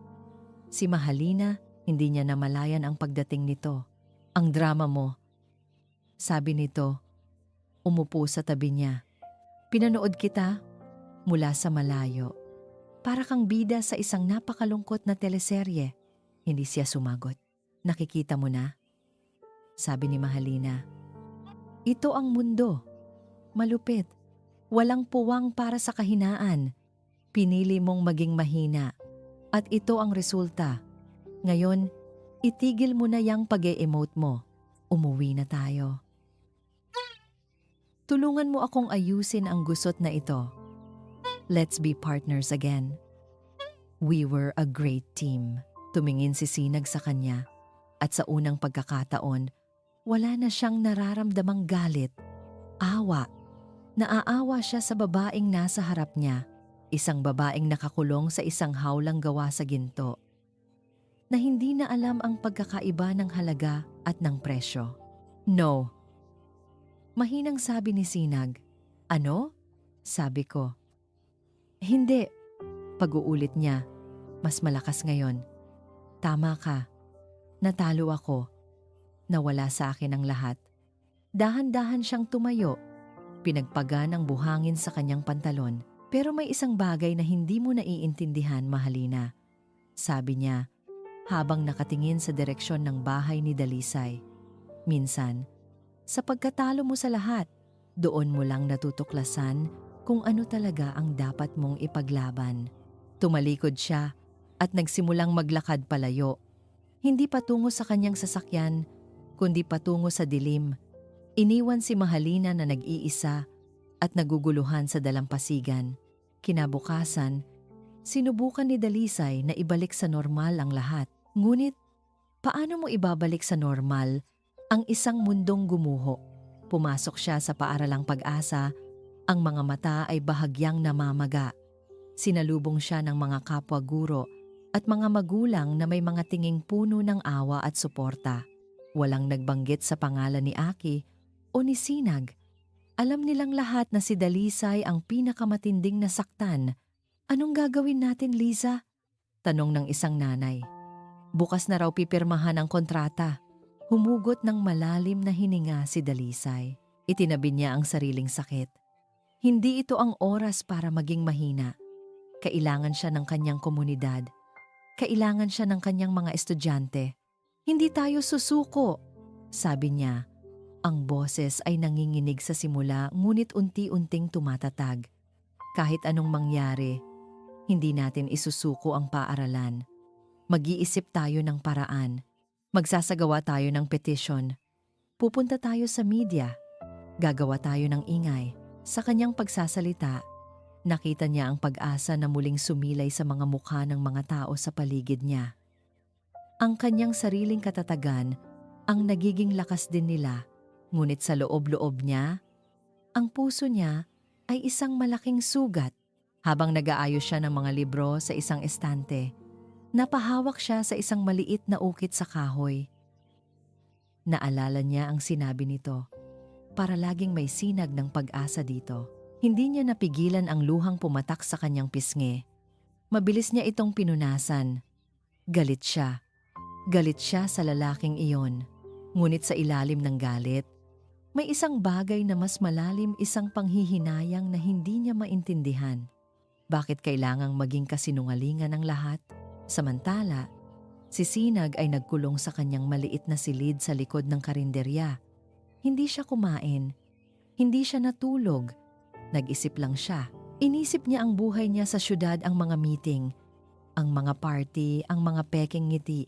Si Mahalina, hindi niya namalayan ang pagdating nito. "Ang drama mo," sabi nito. Umupo sa tabi niya. "Pinanood kita mula sa malayo. Para kang bida sa isang napakalungkot na teleserye." Hindi siya sumagot. "Nakikita mo na?" sabi ni Mahalina. "Ito ang mundo. Malupit. Walang puwang para sa kahinaan. Pinili mong maging mahina. At ito ang resulta. Ngayon, itigil mo na yang pag-e-emote mo. Umuwi na tayo. Tulungan mo akong ayusin ang gusot na ito. Let's be partners again." We were a great team. Tumingin si Sinag sa kanya. At sa unang pagkakataon, wala na siyang nararamdamang galit, awa. Naaawa siya sa babaeng nasa harap niya, isang babaeng nakakulong sa isang hawlang gawa sa ginto, na hindi na alam ang pagkakaiba ng halaga at ng presyo. "No." Mahinang sabi ni Sinag. "Ano?" sabi ko. "Hindi." Pag-uulit niya, mas malakas ngayon. "Tama ka. Natalo ako. Nawala sa akin ang lahat. Dahan-dahan siyang tumayo. Pinagpagan ang buhangin sa kanyang pantalon. Pero may isang bagay na hindi mo naiintindihan, Mahalina. Sabi niya, habang nakatingin sa direksyon ng bahay ni Dalisay. Minsan, sa pagkatalo mo sa lahat, doon mo lang natutuklasan kung ano talaga ang dapat mong ipaglaban. Tumalikod siya at nagsimulang maglakad palayo. Hindi patungo sa kanyang sasakyan, kundi patungo sa dilim. Iniwan si Mahalina na nag-iisa at naguguluhan sa dalampasigan. Kinabukasan, sinubukan ni Dalisay na ibalik sa normal ang lahat. Ngunit, paano mo ibabalik sa normal ang isang mundong gumuho? Pumasok siya sa paaralang Pag-asa, ang mga mata ay bahagyang namamaga. Sinalubong siya ng mga kapwa-guro at mga magulang na may mga tinging puno ng awa at suporta. Walang nagbanggit sa pangalan ni Aki o ni Sinag. Alam nilang lahat na si Dalisay ang pinakamatinding nasaktan. Anong gagawin natin, Liza? Tanong ng isang nanay. Bukas na raw pipirmahan ang kontrata. Humugot ng malalim na hininga si Dalisay. Itinabi niya ang sariling sakit. Hindi ito ang oras para maging mahina. Kailangan siya ng kanyang komunidad. Kailangan siya ng kanyang mga estudyante. Hindi tayo susuko, sabi niya. Ang boses ay nanginginig sa simula ngunit unti-unting tumatatag. Kahit anong mangyari, hindi natin isusuko ang paaralan. Mag-iisip tayo ng paraan. Magsasagawa tayo ng petisyon. Pupunta tayo sa media. Gagawa tayo ng ingay. Sa kanyang pagsasalita, nakita niya ang pag-asa na muling sumilay sa mga mukha ng mga tao sa paligid niya. Ang kanyang sariling katatagan ang nagiging lakas din nila, ngunit sa loob-loob niya, ang puso niya ay isang malaking sugat. Habang nag-aayos siya ng mga libro sa isang estante, napahawak siya sa isang maliit na ukit sa kahoy. Naalala niya ang sinabi nito, para laging may sinag ng pag-asa dito. Hindi niya napigilan ang luhang pumatak sa kanyang pisngi. Mabilis niya itong pinunasan. Galit siya. Galit siya sa lalaking iyon. Ngunit sa ilalim ng galit, may isang bagay na mas malalim, isang panghihinayang na hindi niya maintindihan. Bakit kailangang maging kasinungalingan ang lahat? Samantala, si Sinag ay nagkulong sa kanyang maliit na silid sa likod ng karinderya. Hindi siya kumain. Hindi siya natulog. Nag-isip lang siya. Inisip niya ang buhay niya sa syudad, ang mga meeting, ang mga party, ang mga peking ngiti.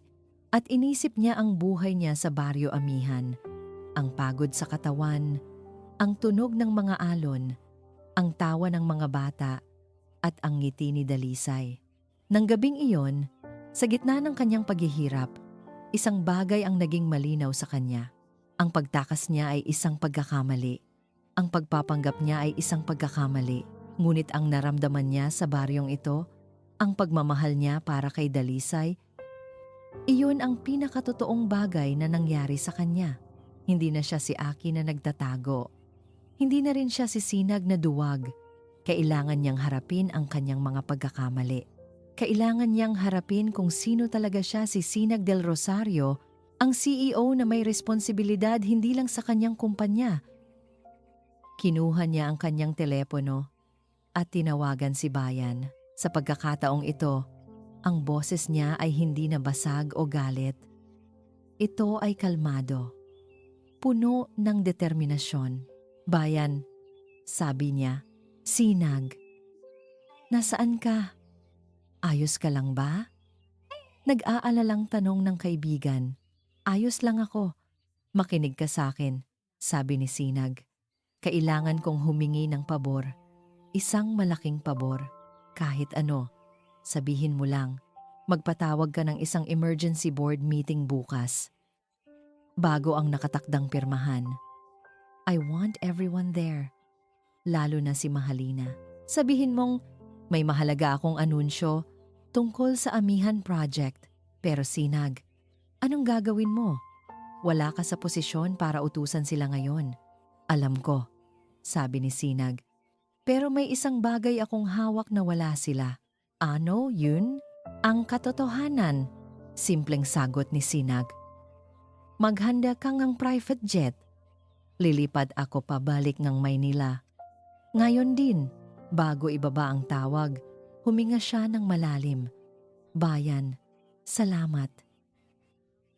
At inisip niya ang buhay niya sa baryo Amihan. Ang pagod sa katawan, ang tunog ng mga alon, ang tawa ng mga bata, at ang ngiti ni Dalisay. Nang gabing iyon, sa gitna ng kanyang paghihirap, isang bagay ang naging malinaw sa kanya. Ang pagtakas niya ay isang pagkakamali. Ang pagpapanggap niya ay isang pagkakamali. Ngunit ang naramdaman niya sa baryong ito, ang pagmamahal niya para kay Dalisay, iyon ang pinakatotoong bagay na nangyari sa kanya. Hindi na siya si Aki na nagtatago. Hindi na rin siya si Sinag na duwag. Kailangan niyang harapin ang kanyang mga pagkakamali. Kailangan niyang harapin kung sino talaga siya, si Sinag del Rosario, ang CEO na may responsibilidad hindi lang sa kanyang kumpanya. Kinuha niya ang kanyang telepono at tinawagan si Bayan. Sa pagkakataong ito, ang boses niya ay hindi na basag o galit. Ito ay kalmado, puno ng determinasyon. Bayan, sabi niya. Sinag, nasaan ka? Ayos ka lang ba? Nag-aalalang tanong ng kaibigan. Ayos lang ako. Makinig ka sa akin, sabi ni Sinag. Kailangan kong humingi ng pabor. Isang malaking pabor. Kahit ano, sabihin mo lang. Magpatawag ka ng isang emergency board meeting bukas. Bago ang nakatakdang pirmahan. I want everyone there. Lalo na si Mahalina. Sabihin mong, may mahalaga akong anunsyo tungkol sa Amihan Project. Pero Sinag, anong gagawin mo? Wala ka sa posisyon para utusan sila ngayon. Alam ko, sabi ni Sinag. Pero may isang bagay akong hawak na wala sila. Ano yun? Ang katotohanan, simpleng sagot ni Sinag. Maghanda ka ngang private jet. Lilipad ako pabalik ngang Maynila. Ngayon din, bago ibaba ang tawag, huminga siya ng malalim. Bayan, salamat.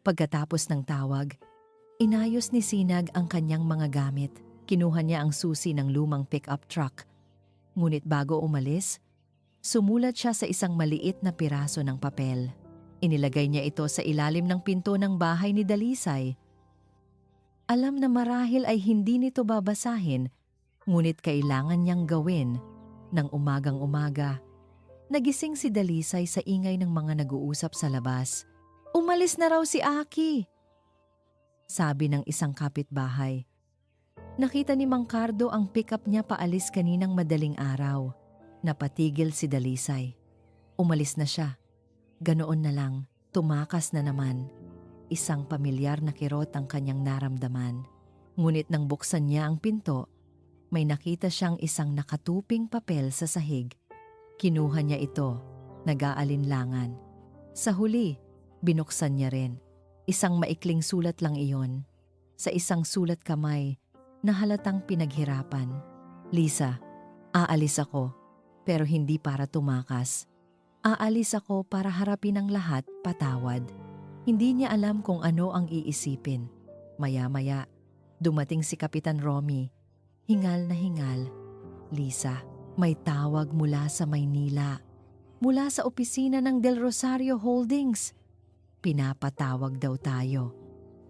Pagkatapos ng tawag, inayos ni Sinag ang kanyang mga gamit. Kinuha niya ang susi ng lumang pick-up truck. Ngunit bago umalis, sumulat siya sa isang maliit na piraso ng papel. Inilagay niya ito sa ilalim ng pinto ng bahay ni Dalisay. Alam na marahil ay hindi nito babasahin, ngunit kailangan niyang gawin. Nang umagang-umaga, nagising si Dalisay sa ingay ng mga nag-uusap sa labas. Umalis na raw si Aki, sabi ng isang kapitbahay. Nakita ni Mang Cardo ang pick-up niya paalis kaninang madaling araw. Napatigil si Dalisay. Umalis na siya. Ganoon na lang, tumakas na naman. Isang pamilyar na kirot ang kanyang naramdaman. Ngunit nang buksan niya ang pinto, may nakita siyang isang nakatuping papel sa sahig. Kinuha niya ito, nag-aalinlangan. Sa huli, binuksan niya rin. Isang maikling sulat lang iyon. Sa isang sulat kamay na halatang pinaghirapan. Lisa, aalis ako, pero hindi para tumakas. Aalis ako para harapin ang lahat, patawad. Hindi niya alam kung ano ang iisipin. Maya-maya, dumating si Kapitan Romy. Hingal na hingal. Lisa, may tawag mula sa Maynila. Mula sa opisina ng Del Rosario Holdings. Pinapatawag daw tayo.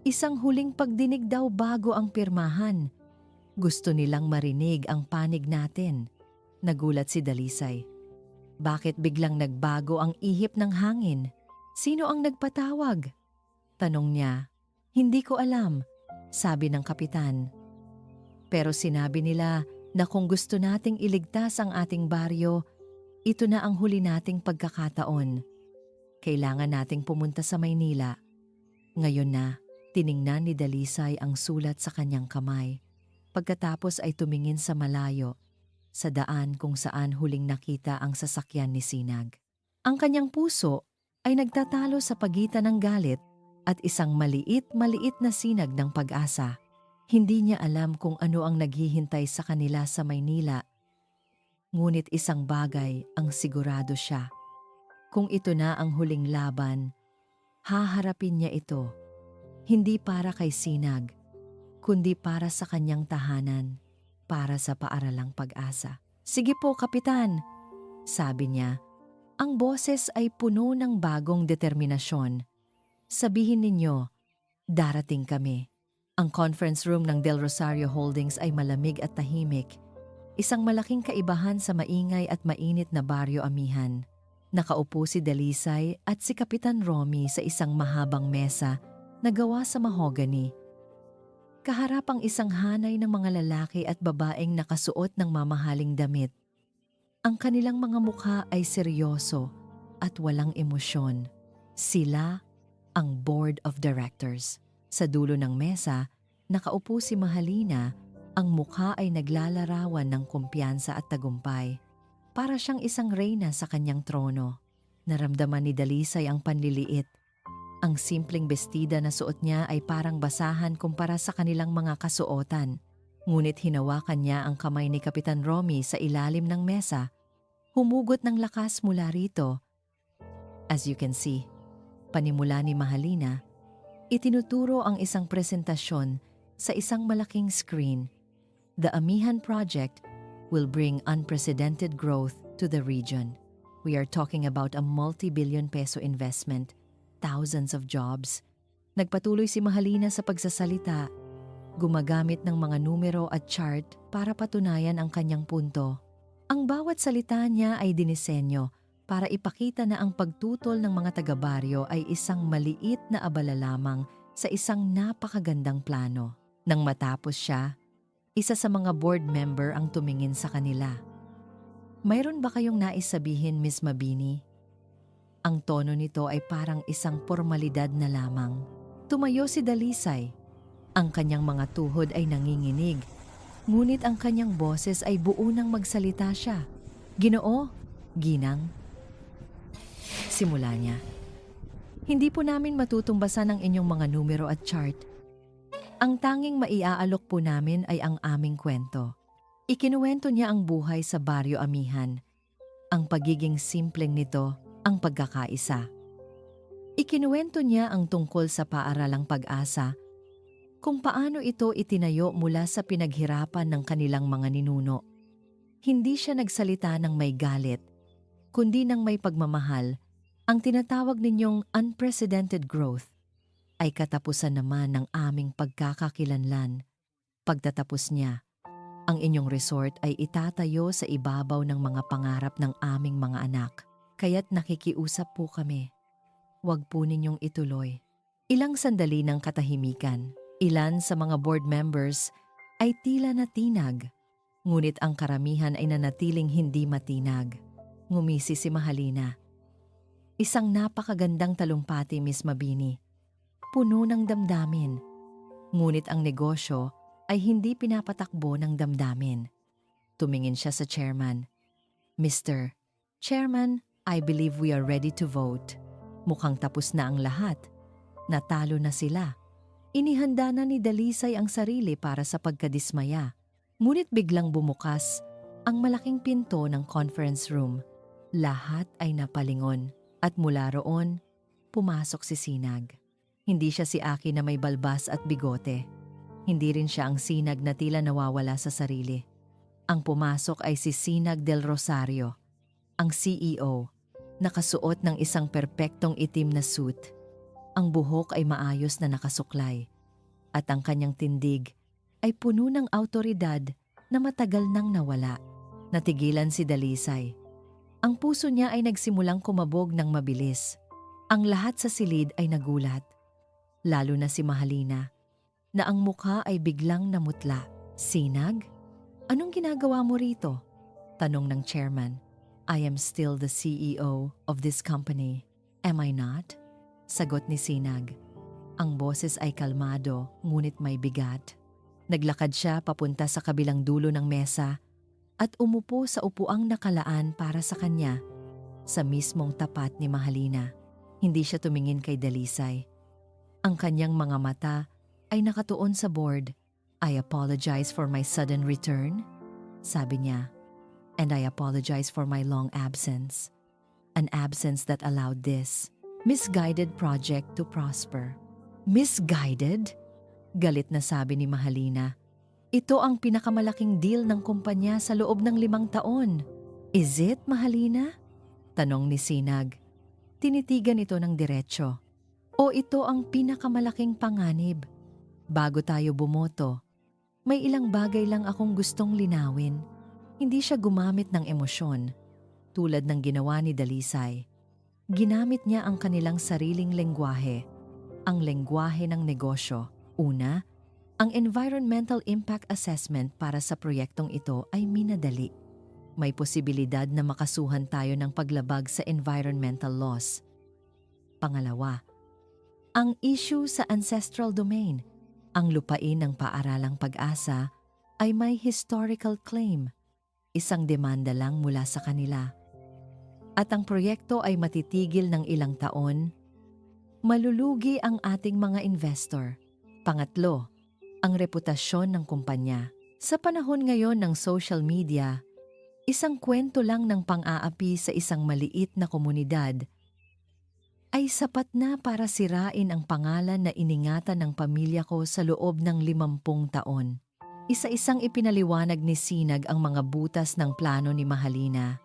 Isang huling pagdinig daw bago ang pirmahan. Gusto nilang marinig ang panig natin. Nagulat si Dalisay. Bakit biglang nagbago ang ihip ng hangin? Sino ang nagpatawag? Tanong niya. Hindi ko alam, sabi ng kapitan. Pero sinabi nila na kung gusto nating iligtas ang ating baryo, ito na ang huli nating pagkakataon. Kailangan nating pumunta sa Maynila. Ngayon na, tiningnan ni Dalisay ang sulat sa kanyang kamay. Pagkatapos ay tumingin sa malayo, sa daan kung saan huling nakita ang sasakyan ni Sinag. Ang kanyang puso ay nagtatalo sa pagitan ng galit at isang maliit na sinag ng pag-asa. Hindi niya alam kung ano ang naghihintay sa kanila sa Maynila. Ngunit isang bagay ang sigurado siya. Kung ito na ang huling laban, haharapin niya ito. Hindi para kay Sinag, kundi para sa kanyang tahanan, para sa paaralang pag-asa. Sige po, Kapitan, sabi niya. Ang boses ay puno ng bagong determinasyon. Sabihin ninyo, darating kami. Ang conference room ng Del Rosario Holdings ay malamig at tahimik. Isang malaking kaibahan sa maingay at mainit na baryo amihan. Nakaupo si Dalisay at si Kapitan Romy sa isang mahabang mesa na gawa sa mahogany. Kaharap ang isang hanay ng mga lalaki at babaeng nakasuot ng mamahaling damit. Ang kanilang mga mukha ay seryoso at walang emosyon. Sila ang Board of Directors. Sa dulo ng mesa, nakaupo si Mahalina, ang mukha ay naglalarawan ng kumpiyansa at tagumpay. Para siyang isang reyna sa kanyang trono. Naramdaman ni Dalisay ang panliliit. Ang simpleng bestida na suot niya ay parang basahan kumpara sa kanilang mga kasuotan. Ngunit hinawakan niya ang kamay ni Kapitan Romy sa ilalim ng mesa. Humugot ng lakas mula rito. As you can see, panimula ni Mahalina, itinuturo ang isang presentasyon sa isang malaking screen. The Amihan Project will bring unprecedented growth to the region. We are talking about a multi-billion peso investment, thousands of jobs. Nagpatuloy si Mahalina sa pagsasalita, gumagamit ng mga numero at chart para patunayan ang kanyang punto. Ang bawat salita niya ay dinisenyo para ipakita na ang pagtutol ng mga taga-baryo ay isang maliit na abala lamang sa isang napakagandang plano. Nang matapos siya, isa sa mga board member ang tumingin sa kanila. Mayroon ba kayong nais sabihin, Miss Mabini? Ang tono nito ay parang isang formalidad na lamang. Tumayo si Dalisay. Ang kanyang mga tuhod ay nanginginig. Ngunit ang kanyang boses ay buo nang magsalita siya. Ginoo, ginang. Simula niya. Hindi po namin matutumbasan ang inyong mga numero at chart. Ang tanging maiaalok po namin ay ang aming kwento. Ikinuwento niya ang buhay sa Baryo Amihan. Ang pagiging simpleng nito, ang pagkakaisa. Ikinuwento niya ang tungkol sa paaralang pag-asa, kung paano ito itinayo mula sa pinaghirapan ng kanilang mga ninuno. Hindi siya nagsalita ng may galit, kundi ng may pagmamahal. Ang tinatawag ninyong unprecedented growth ay katapusan naman ng aming pagkakakilanlan. Pagtatapos niya, ang inyong resort ay itatayo sa ibabaw ng mga pangarap ng aming mga anak. Kaya't nakikiusap po kami. Huwag po ninyong ituloy. Ilang sandali ng katahimikan. Ilan sa mga board members ay tila natinag. Ngunit ang karamihan ay nanatiling hindi matinag. Ngumisi si Mahalina. Isang napakagandang talumpati, Miss Mabini. Puno ng damdamin. Ngunit ang negosyo ay hindi pinapatakbo ng damdamin. Tumingin siya sa chairman. Mr. Chairman, I believe we are ready to vote. Mukhang tapos na ang lahat. Natalo na sila. Inihanda na ni Dalisay ang sarili para sa pagkadismaya. Ngunit biglang bumukas ang malaking pinto ng conference room. Lahat ay napalingon. At mula roon, pumasok si Sinag. Hindi siya si Aki na may balbas at bigote. Hindi rin siya ang Sinag na tila nawawala sa sarili. Ang pumasok ay si Sinag del Rosario, ang CEO, nakasuot ng isang perpektong itim na suit. Ang buhok ay maayos na nakasuklay. At ang kanyang tindig ay puno ng awtoridad na matagal nang nawala. Natigilan si Dalisay. Ang puso niya ay nagsimulang kumabog ng mabilis. Ang lahat sa silid ay nagulat. Lalo na si Mahalina, na ang mukha ay biglang namutla. Sinag? Anong ginagawa mo rito? Tanong ng chairman. I am still the CEO of this company. Am I not? Sagot ni Sinag. Ang boses ay kalmado, ngunit may bigat. Naglakad siya papunta sa kabilang dulo ng mesa at umupo sa upuang nakalaan para sa kanya, sa mismong tapat ni Mahalina. Hindi siya tumingin kay Dalisay. Ang kanyang mga mata ay nakatuon sa board. I apologize for my sudden return, sabi niya. And I apologize for my long absence. An absence that allowed this misguided project to prosper. Misguided? Galit na sabi ni Mahalina. Ito ang pinakamalaking deal ng kumpanya sa loob ng 5 taon. Is it, Mahalina? Tanong ni Sinag. Tinitigan ito ng diretsyo. O ito ang pinakamalaking panganib? Bago tayo bumoto, may ilang bagay lang akong gustong linawin. Hindi siya gumamit ng emosyon, tulad ng ginawa ni Dalisay. Ginamit niya ang kanilang sariling lengguwahe, ang lengguwahe ng negosyo. Una, ang environmental impact assessment para sa proyektong ito ay minadali. May posibilidad na makasuhan tayo ng paglabag sa environmental laws. Pangalawa, ang issue sa ancestral domain. Ang lupain ng paaralang pag-asa ay may historical claim. Isang demanda lang mula sa kanila. At ang proyekto ay matitigil ng ilang taon. Malulugi ang ating mga investor. Pangatlo, ang reputasyon ng kumpanya. Sa panahon ngayon ng social media, isang kwento lang ng pang-aapi sa isang maliit na komunidad ay sapat na para sirain ang pangalan na iningatan ng pamilya ko sa loob ng 50 taon. Isa-isang ipinaliwanag ni Sinag ang mga butas ng plano ni Mahalina.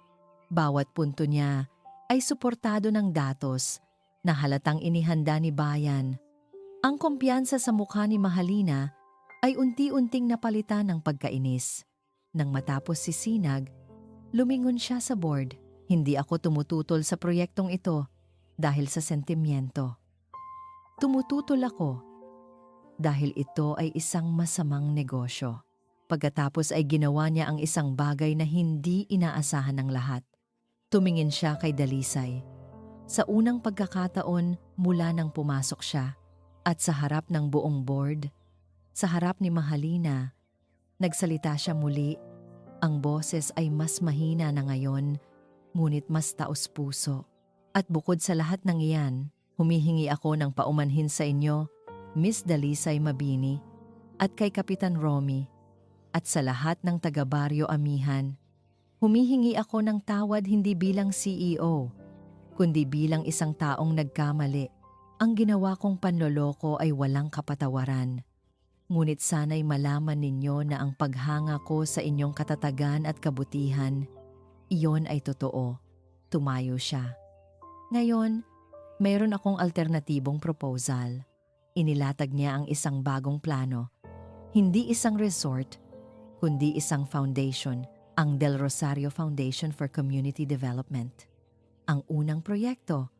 Bawat punto niya ay suportado ng datos na halatang inihanda ni Bayan. Ang kumpiyansa sa mukha ni Mahalina ay unti-unting napalitan ng pagkainis. Nang matapos si Sinag, lumingon siya sa board. Hindi ako tumututol sa proyektong ito dahil sa sentimiento. Tumututol ako dahil ito ay isang masamang negosyo. Pagkatapos ay ginawa niya ang isang bagay na hindi inaasahan ng lahat. Tumingin siya kay Dalisay. Sa unang pagkakataon mula nang pumasok siya at sa harap ng buong board, sa harap ni Mahalina, nagsalita siya muli. Ang boses ay mas mahina na ngayon, ngunit mas taos puso. At bukod sa lahat ng iyan, Humihingi ako ng paumanhin sa inyo, Miss Dalisay Mabini, at kay Kapitan Romy, at sa lahat ng taga-Baryo Amihan. Humihingi ako ng tawad hindi bilang CEO, kundi bilang isang taong nagkamali. Ang ginawa kong panloloko ay walang kapatawaran. Ngunit sana'y malaman ninyo na ang paghanga ko sa inyong katatagan at kabutihan, iyon ay totoo. Tumayo siya. Ngayon, mayroon akong alternatibong proposal. Inilatag niya ang isang bagong plano. Hindi isang resort, kundi isang foundation, ang Del Rosario Foundation for Community Development. Ang unang proyekto,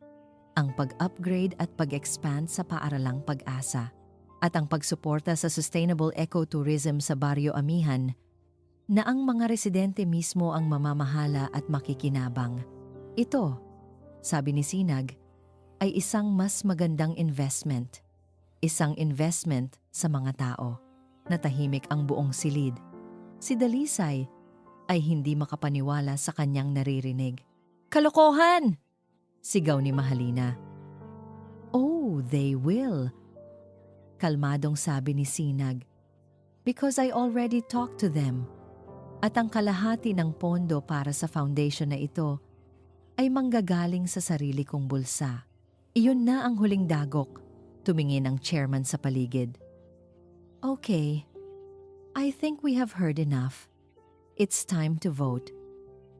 ang pag-upgrade at pag-expand sa paaralang Pag-asa at ang pagsuporta sa sustainable ecotourism sa Baryo Amihan na ang mga residente mismo ang mamamahala at makikinabang. Ito, sabi ni Sinag, ay isang mas magandang investment. Isang investment sa mga tao. Natahimik ang buong silid. Si Dalisay ay hindi makapaniwala sa kanyang naririnig. Kalokohan! Sigaw ni Mahalina. Oh, they will. Kalmadong sabi ni Sinag. Because I already talked to them. At ang kalahati ng pondo para sa foundation na ito ay manggagaling sa sarili kong bulsa. Iyon na ang huling dagok, tumingin ang chairman sa paligid. Okay, I think we have heard enough. It's time to vote.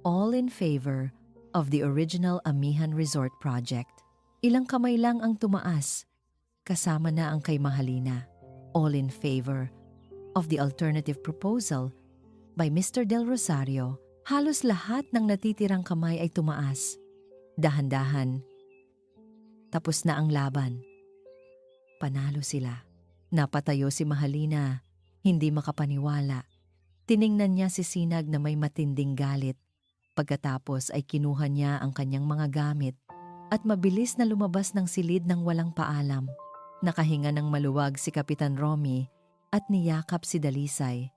All in favor of the original Amihan Resort Project. Ilang kamay lang ang tumaas, kasama na ang kay Mahalina. All in favor of the alternative proposal by Mr. Del Rosario. Halos lahat ng natitirang kamay ay tumaas. Dahan-dahan. Tapos na ang laban. Panalo sila. Napatayo si Mahalina, hindi makapaniwala. Tiningnan niya si Sinag na may matinding galit. Pagkatapos ay kinuha niya ang kanyang mga gamit at mabilis na lumabas ng silid ng walang paalam. Nakahinga ng maluwag si Kapitan Romy at niyakap si Dalisay.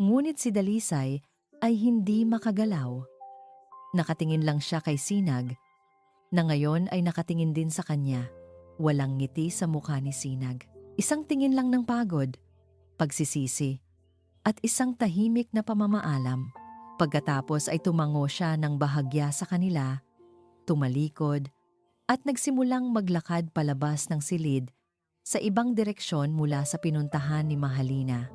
Ngunit si Dalisay ay hindi makagalaw. Nakatingin lang siya kay Sinag na ngayon ay nakatingin din sa kanya. Walang ngiti sa mukha ni Sinag. Isang tingin lang ng pagod, pagsisisi, at isang tahimik na pamamaalam. Pagkatapos ay tumango siya ng bahagya sa kanila, tumalikod, at nagsimulang maglakad palabas ng silid sa ibang direksyon mula sa pinuntahan ni Mahalina.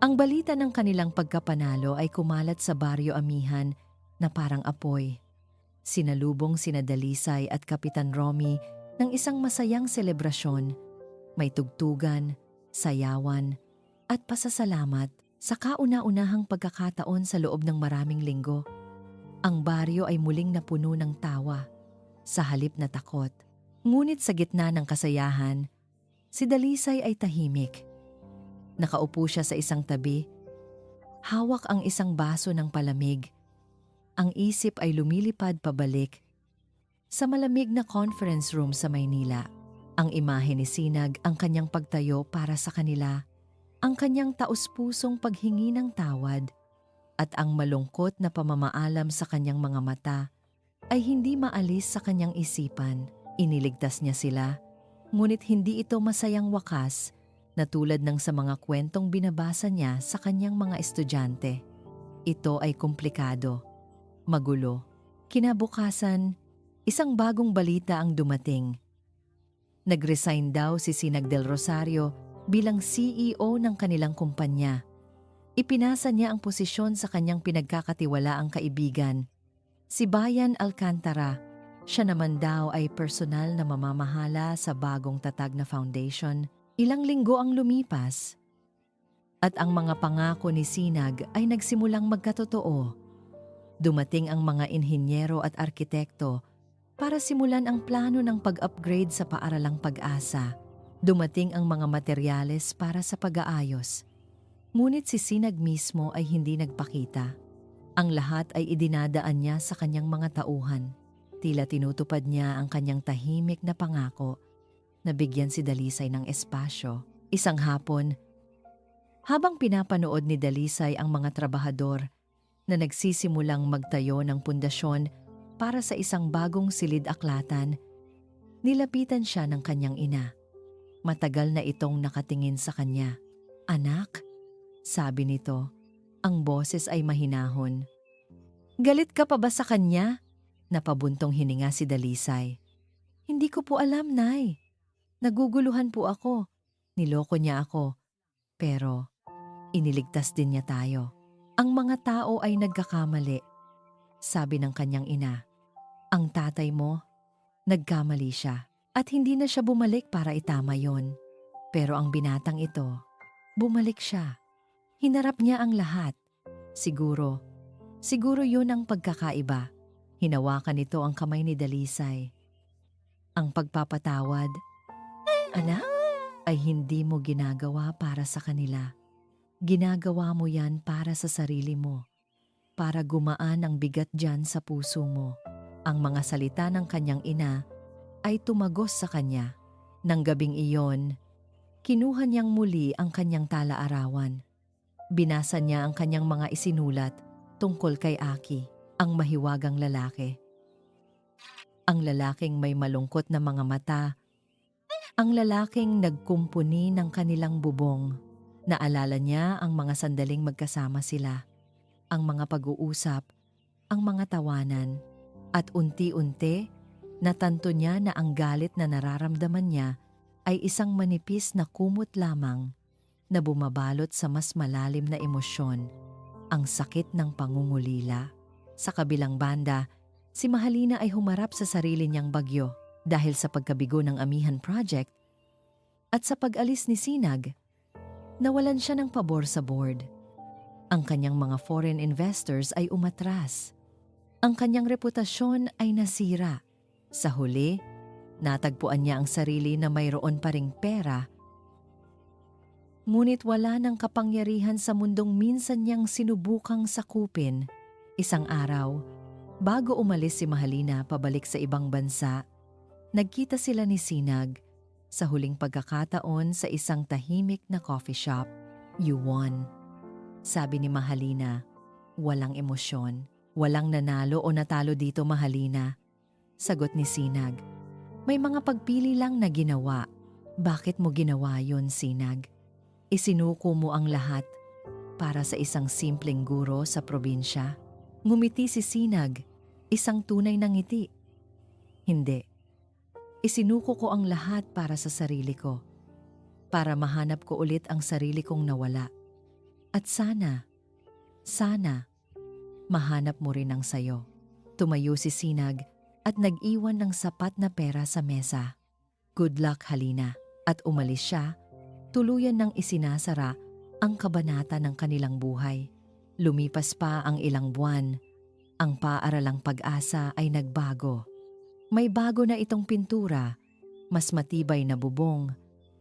Ang balita ng kanilang pagkapanalo ay kumalat sa Baryo Amihan na parang apoy. Sinalubong sina Dalisay at Kapitan Romy ng isang masayang selebrasyon. May tugtugan, sayawan, at pasasalamat sa kauna-unahang pagkakataon sa loob ng maraming linggo. Ang baryo ay muling napuno ng tawa, sa halip na takot. Ngunit sa gitna ng kasayahan, si Dalisay ay tahimik. Nakaupo siya sa isang tabi, hawak ang isang baso ng palamig. Ang isip ay lumilipad pabalik sa malamig na conference room sa Maynila. Ang imahe ni Sinag ang kanyang pagtayo para sa kanila, ang kanyang taus-pusong paghingi ng tawad, at ang malungkot na pamamaalam sa kanyang mga mata ay hindi maalis sa kanyang isipan. Iniligtas niya sila, ngunit hindi ito masayang wakas na tulad ng sa mga kwentong binabasa niya sa kanyang mga estudyante. Ito ay komplikado, magulo. Kinabukasan, isang bagong balita ang dumating. Nag-resign daw si Sinag Del Rosario bilang CEO ng kanilang kumpanya. Ipinasa niya ang posisyon sa kanyang pinagkakatiwalaang kaibigan, si Bayan Alcantara. Siya naman daw ay personal na mamamahala sa bagong tatag na foundation. Ilang linggo ang lumipas, at ang mga pangako ni Sinag ay nagsimulang magkatotoo. Dumating ang mga inhinyero at arkitekto para simulan ang plano ng pag-upgrade sa paaralang Pag-asa. Dumating ang mga materyales para sa pag-aayos. Ngunit si Sinag mismo ay hindi nagpakita. Ang lahat ay idinadaan niya sa kanyang mga tauhan. Tila tinutupad niya ang kanyang tahimik na pangako na bigyan si Dalisay ng espasyo. Isang hapon, habang pinapanood ni Dalisay ang mga trabahador na nagsisimulang magtayo ng pundasyon para sa isang bagong silid-aklatan, Nilapitan siya ng kanyang ina. Matagal na itong nakatingin sa kanya. "Anak," sabi nito. Ang boses ay mahinahon. "Galit ka pa ba sa kanya?" Napabuntong hininga si Dalisay. "Hindi ko po alam, Nay. Naguguluhan po ako. Niloko niya ako. Pero iniligtas din niya tayo. Ang mga tao ay nagkakamali," sabi ng kanyang ina. "Ang tatay mo, nagkamali siya at hindi na siya bumalik para itama yon. Pero ang binatang ito, bumalik siya. Hinarap niya ang lahat. Siguro yun ang pagkakaiba." Hinawakan nito ang kamay ni Dalisay. "Ang pagpapatawad, anak, ay hindi mo ginagawa para sa kanila. Ginagawa mo yan para sa sarili mo. Para gumaan ang bigat dyan sa puso mo." Ang mga salita ng kanyang ina ay tumagos sa kanya. Nang gabing iyon, kinuha niyang muli ang kanyang tala-arawan. Binasa niya ang kanyang mga isinulat tungkol kay Aki, ang mahiwagang lalaki. Ang lalaking may malungkot na mga mata. Ang lalaking nagkumpuni ng kanilang bubong. Naalala niya ang mga sandaling magkasama sila. Ang mga pag-uusap, ang mga tawanan. At unti-unti, natanto niya na ang galit na nararamdaman niya ay isang manipis na kumot lamang na bumabalot sa mas malalim na emosyon, ang sakit ng pangungulila. Sa kabilang banda, si Mahalina ay humarap sa sarili niyang bagyo dahil sa pagkabigo ng Amihan Project at sa pag-alis ni Sinag. Nawalan siya ng pabor sa board. Ang kanyang mga foreign investors ay umatras. Ang kanyang reputasyon ay nasira. Sa huli, natagpuan niya ang sarili na mayroon pa ring pera. Ngunit wala ng kapangyarihan sa mundong minsan niyang sinubukang sakupin. Isang araw, bago umalis si Mahalina pabalik sa ibang bansa, nagkita sila ni Sinag sa huling pagkakataon sa isang tahimik na coffee shop. "You won," sabi ni Mahalina. Walang emosyon. "Walang nanalo o natalo dito, Mahalina," sagot ni Sinag. "May mga pagpili lang na ginawa." "Bakit mo ginawa yon, Sinag?" "Isinuko mo ang lahat para sa isang simpleng guro sa probinsya." Ngumiti si Sinag, isang tunay na ngiti. "Hindi. Isinuko ko ang lahat para sa sarili ko. Para mahanap ko ulit ang sarili kong nawala. At sana, mahanap mo rin ang sayo." Tumayo si Sinag at nag-iwan ng sapat na pera sa mesa. "Good luck, Halina." At umalis siya, tuluyan ng isinasara ang kabanata ng kanilang buhay. Lumipas pa ang ilang buwan. Ang paaralang Pag-asa ay nagbago. May bago na itong pintura, mas matibay na bubong,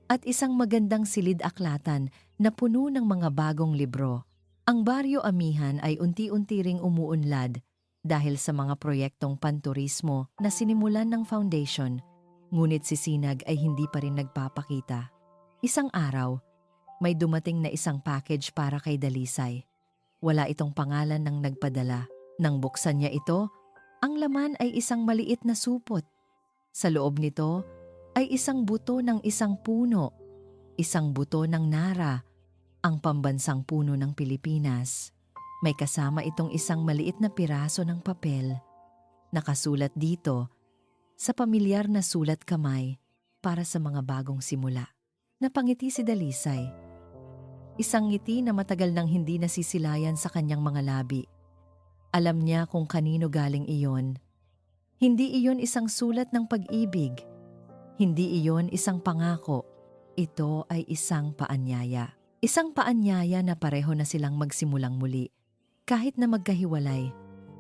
at isang magandang silid-aklatan na puno ng mga bagong libro. Ang Baryo Amihan ay unti-unti ring umuunlad dahil sa mga proyektong panturismo na sinimulan ng foundation, ngunit si Sinag ay hindi pa rin nagpapakita. Isang araw, may dumating na isang package para kay Dalisay. Wala itong pangalan ng nagpadala. Nang buksan niya ito, ang laman ay isang maliit na supot. Sa loob nito ay isang buto ng isang puno, isang buto ng Nara, ang pambansang puno ng Pilipinas. May kasama itong isang maliit na piraso ng papel. Nakasulat dito, sa pamilyar na sulat kamay, "Para sa mga bagong simula." Napangiti si Dalisay. Isang ngiti na matagal nang hindi nasisilayan sa kanyang mga labi. Alam niya kung kanino galing iyon. Hindi iyon isang sulat ng pag-ibig. Hindi iyon isang pangako. Ito ay isang paanyaya. Isang paanyaya na pareho na silang magsimulang muli. Kahit na magkahiwalay,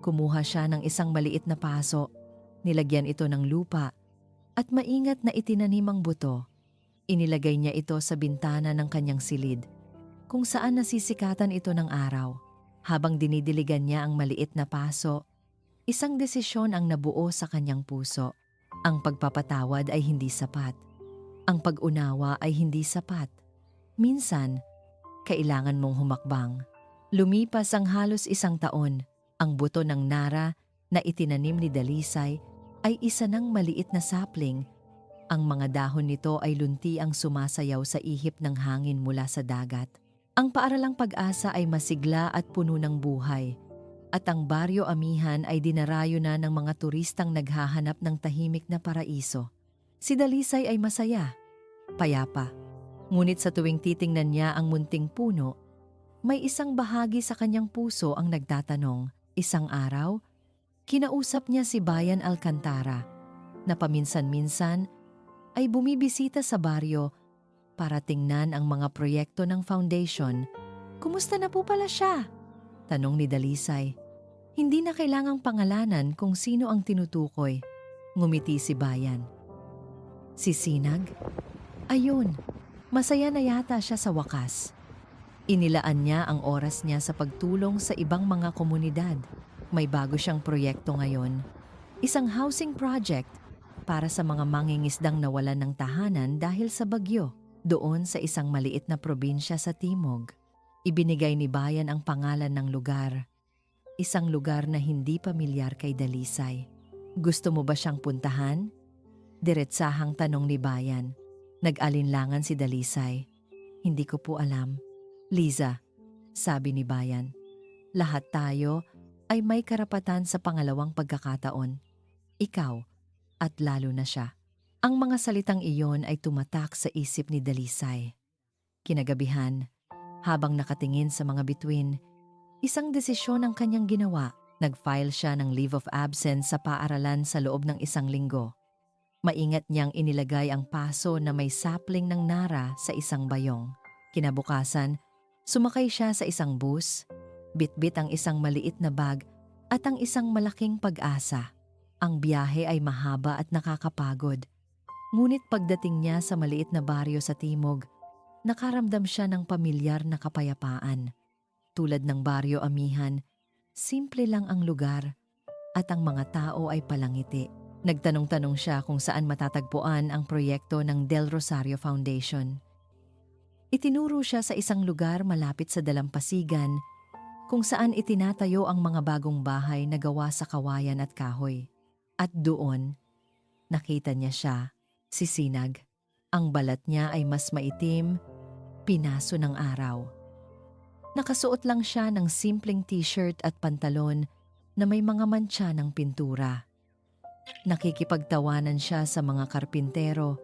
kumuha siya ng isang maliit na paso, nilagyan ito ng lupa, at maingat na itinanim ang buto. Inilagay niya ito sa bintana ng kanyang silid, kung saan nasisikatan ito ng araw. Habang dinidiligan niya ang maliit na paso, isang desisyon ang nabuo sa kanyang puso. Ang pagpapatawad ay hindi sapat. Ang pag-unawa ay hindi sapat. Minsan, kailangan mong humakbang. Lumipas ang halos 1 taon, ang buto ng Nara na itinanim ni Dalisay ay isa ng maliit na sapling Ang mga dahon nito ay lunti ang sumasayaw sa ihip ng hangin mula sa dagat. Ang paaralang Pag-asa ay masigla at puno ng buhay, at ang Baryo Amihan ay dinarayo na ng mga turistang naghahanap ng tahimik na paraiso. Si Dalisay ay masaya, payapa. Ngunit sa tuwing titingnan niya ang munting puno, may isang bahagi sa kanyang puso ang nagtatanong. Isang araw, kinausap niya si Bayan Alcantara, na paminsan-minsan ay bumibisita sa baryo para tingnan ang mga proyekto ng foundation. "Kumusta na po pala siya?" tanong ni Dalisay. Hindi na kailangang pangalanan kung sino ang tinutukoy. Ngumiti si Bayan. Si Sinag? Ayun, masaya na yata siya sa wakas. Inilaan niya ang oras niya sa pagtulong sa ibang mga komunidad. May bago siyang proyekto ngayon. Isang housing project para sa mga mangingisdang nawalan ng tahanan dahil sa bagyo, doon sa isang maliit na probinsya sa Timog. Ibinigay ni Bayan ang pangalan ng lugar. Isang lugar na hindi pamilyar kay Dalisay. "Gusto mo ba siyang puntahan?" Diretsahang tanong ni Bayan. Nag-alinlangan si Dalisay. "Hindi ko po alam." "Liza," sabi ni Bayan, "lahat tayo ay may karapatan sa pangalawang pagkakataon. Ikaw at lalo na siya." Ang mga salitang iyon ay tumatak sa isip ni Dalisay. Kinagabihan, habang nakatingin sa mga bituin, isang desisyon ang kanyang ginawa. Nag-file siya ng leave of absence sa paaralan sa loob ng 1 linggo. Maingat niyang inilagay ang paso na may sapling ng nara sa isang bayong. Kinabukasan, sumakay siya sa isang bus, bitbit ang isang maliit na bag at ang isang malaking Pag-asa. Ang biyahe ay mahaba at nakakapagod. Ngunit pagdating niya sa maliit na baryo sa Timog, nakaramdam siya ng pamilyar na kapayapaan. Tulad ng Baryo Amihan, simple lang ang lugar at ang mga tao ay palangiti. Nagtanong-tanong siya kung saan matatagpuan ang proyekto ng Del Rosario Foundation. Itinuro siya sa isang lugar malapit sa dalampasigan kung saan itinatayo ang mga bagong bahay na gawa sa kawayan at kahoy. At doon, nakita niya siya, si Sinag. Ang balat niya ay mas maitim, pinaso ng araw. Nakasuot lang siya ng simpleng t-shirt at pantalon na may mga mantsa ng pintura. Nakikipagtawanan siya sa mga karpintero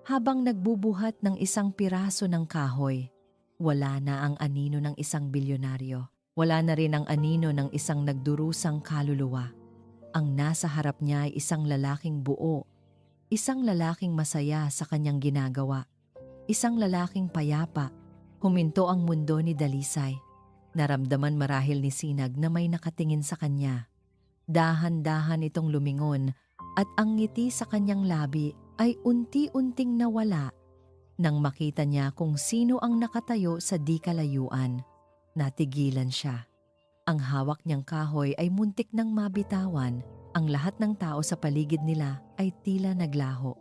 habang nagbubuhat ng isang piraso ng kahoy. Wala na ang anino ng isang bilyonaryo. Wala na rin ang anino ng isang nagdurusang kaluluwa. Ang nasa harap niya ay isang lalaking buo, isang lalaking masaya sa kanyang ginagawa, isang lalaking payapa. Huminto ang mundo ni Dalisay. Naramdaman marahil ni Sinag na may nakatingin sa kanya. Dahan-dahan itong lumingon at ang ngiti sa kanyang labi ay unti-unting nawala nang makita niya kung sino ang nakatayo sa di kalayuan. Natigilan siya. Ang hawak niyang kahoy ay muntik nang mabitawan. Ang lahat ng tao sa paligid nila ay tila naglaho.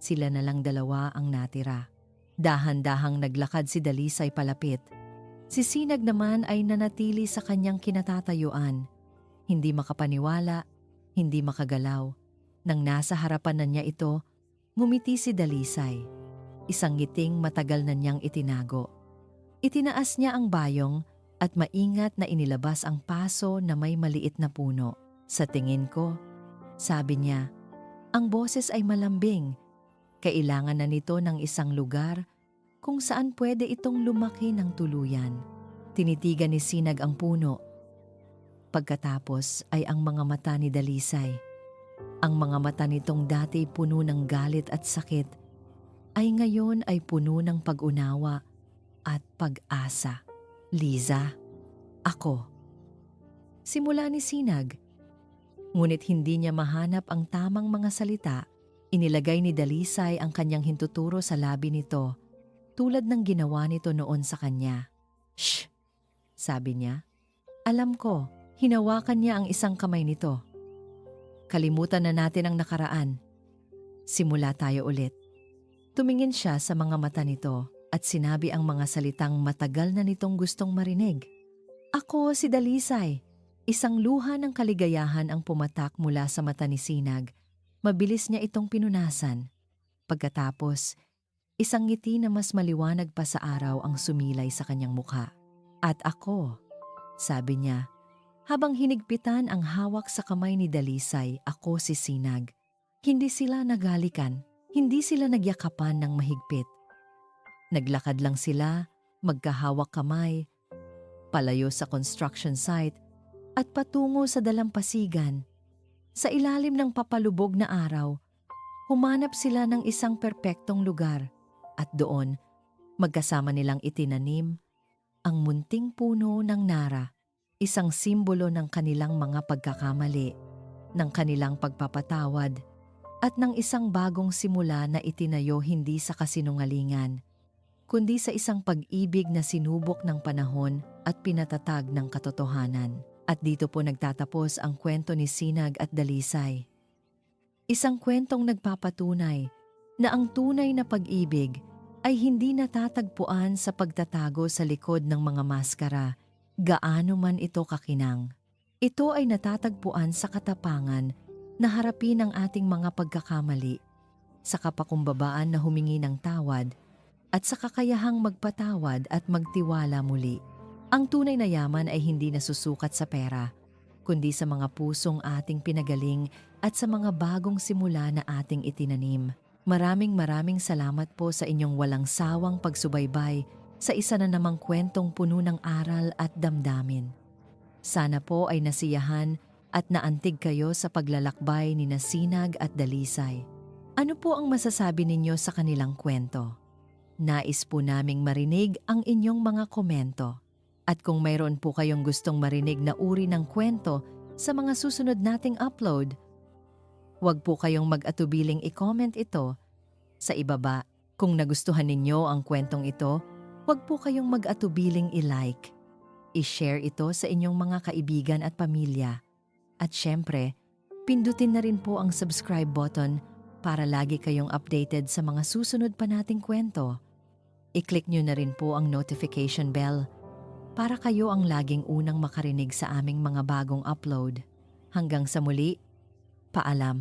Sila na lang dalawa ang natira. Dahan-dahang naglakad si Dalisay palapit. Si Sinag naman ay nanatili sa kanyang kinatatayuan. Hindi makapaniwala, hindi makagalaw. Nang nasa harapan na niya ito, ngumiti si Dalisay. Isang ngiting matagal na niyang itinago. Itinaas niya ang bayong at maingat na inilabas ang paso na may maliit na puno. "Sa tingin ko," sabi niya, "ang boses ay malambing. Kailangan na nito ng isang lugar kung saan pwede itong lumaki ng tuluyan." Tinitigan ni Sinag ang puno. Pagkatapos ay ang mga mata ni Dalisay. Ang mga mata nitong dati puno ng galit at sakit ay ngayon ay puno ng pag-unawa at pag-asa. "Liza, ako." Simula ni Sinag. Ngunit hindi niya mahanap ang tamang mga salita. Inilagay ni Dalisay ang kanyang hintuturo sa labi nito, tulad ng ginawa nito noon sa kanya. "Shh!" sabi niya. "Alam ko." Hinawakan niya ang isang kamay nito. "Kalimutan na natin ang nakaraan. Simula tayo ulit." Tumingin siya sa mga mata nito at sinabi ang mga salitang matagal na nitong gustong marinig. "Ako si Dalisay." Isang luha ng kaligayahan ang pumatak mula sa mata ni Sinag. Mabilis niya itong pinunasan. Pagkatapos, isang ngiti na mas maliwanag pa sa araw ang sumilay sa kanyang mukha. At ako, sabi niya, habang hinigpitan ang hawak sa kamay ni Dalisay, ako si Sinag. Hindi sila nagalikan, hindi sila nagyakapan ng mahigpit. Naglakad lang sila, magkahawak kamay, palayo sa construction site at patungo sa dalampasigan. Sa ilalim ng papalubog na araw, humanap sila ng isang perpektong lugar at doon, magkasama nilang itinanim ang munting puno ng nara, isang simbolo ng kanilang mga pagkakamali, ng kanilang pagpapatawad, at ng isang bagong simula na itinayo hindi sa kasinungalingan, kundi sa isang pag-ibig na sinubok ng panahon at pinatatag ng katotohanan. At dito po nagtatapos ang kwento ni Sinag at Dalisay. Isang kwentong nagpapatunay na ang tunay na pag-ibig ay hindi natatagpuan sa pagtatago sa likod ng mga maskara, gaano man ito kakinang. Ito ay natatagpuan sa katapangan na harapin ang ating mga pagkakamali, sa kapakumbabaan na humingi ng tawad, at sa kakayahang magpatawad at magtiwala muli. Ang tunay na yaman ay hindi nasusukat sa pera, kundi sa mga pusong ating pinagaling at sa mga bagong simula na ating itinanim. Maraming salamat po sa inyong walang sawang pagsubaybay sa isa na namang kwentong puno ng aral at damdamin. Sana po ay nasiyahan at naantig kayo sa paglalakbay ni Sinag at Dalisay. Ano po ang masasabi ninyo sa kanilang kwento? Nais po naming marinig ang inyong mga komento. At kung mayroon po kayong gustong marinig na uri ng kwento sa mga susunod nating upload, huwag po kayong mag-atubiling i-comment ito sa ibaba. Kung nagustuhan ninyo ang kwentong ito, huwag po kayong mag-atubiling i-like. I-share ito sa inyong mga kaibigan at pamilya. At syempre, pindutin na rin po ang subscribe button para lagi kayong updated sa mga susunod pa nating kwento. I-click nyo na rin po ang notification bell para kayo ang laging unang makarinig sa aming mga bagong upload. Hanggang sa muli, paalam.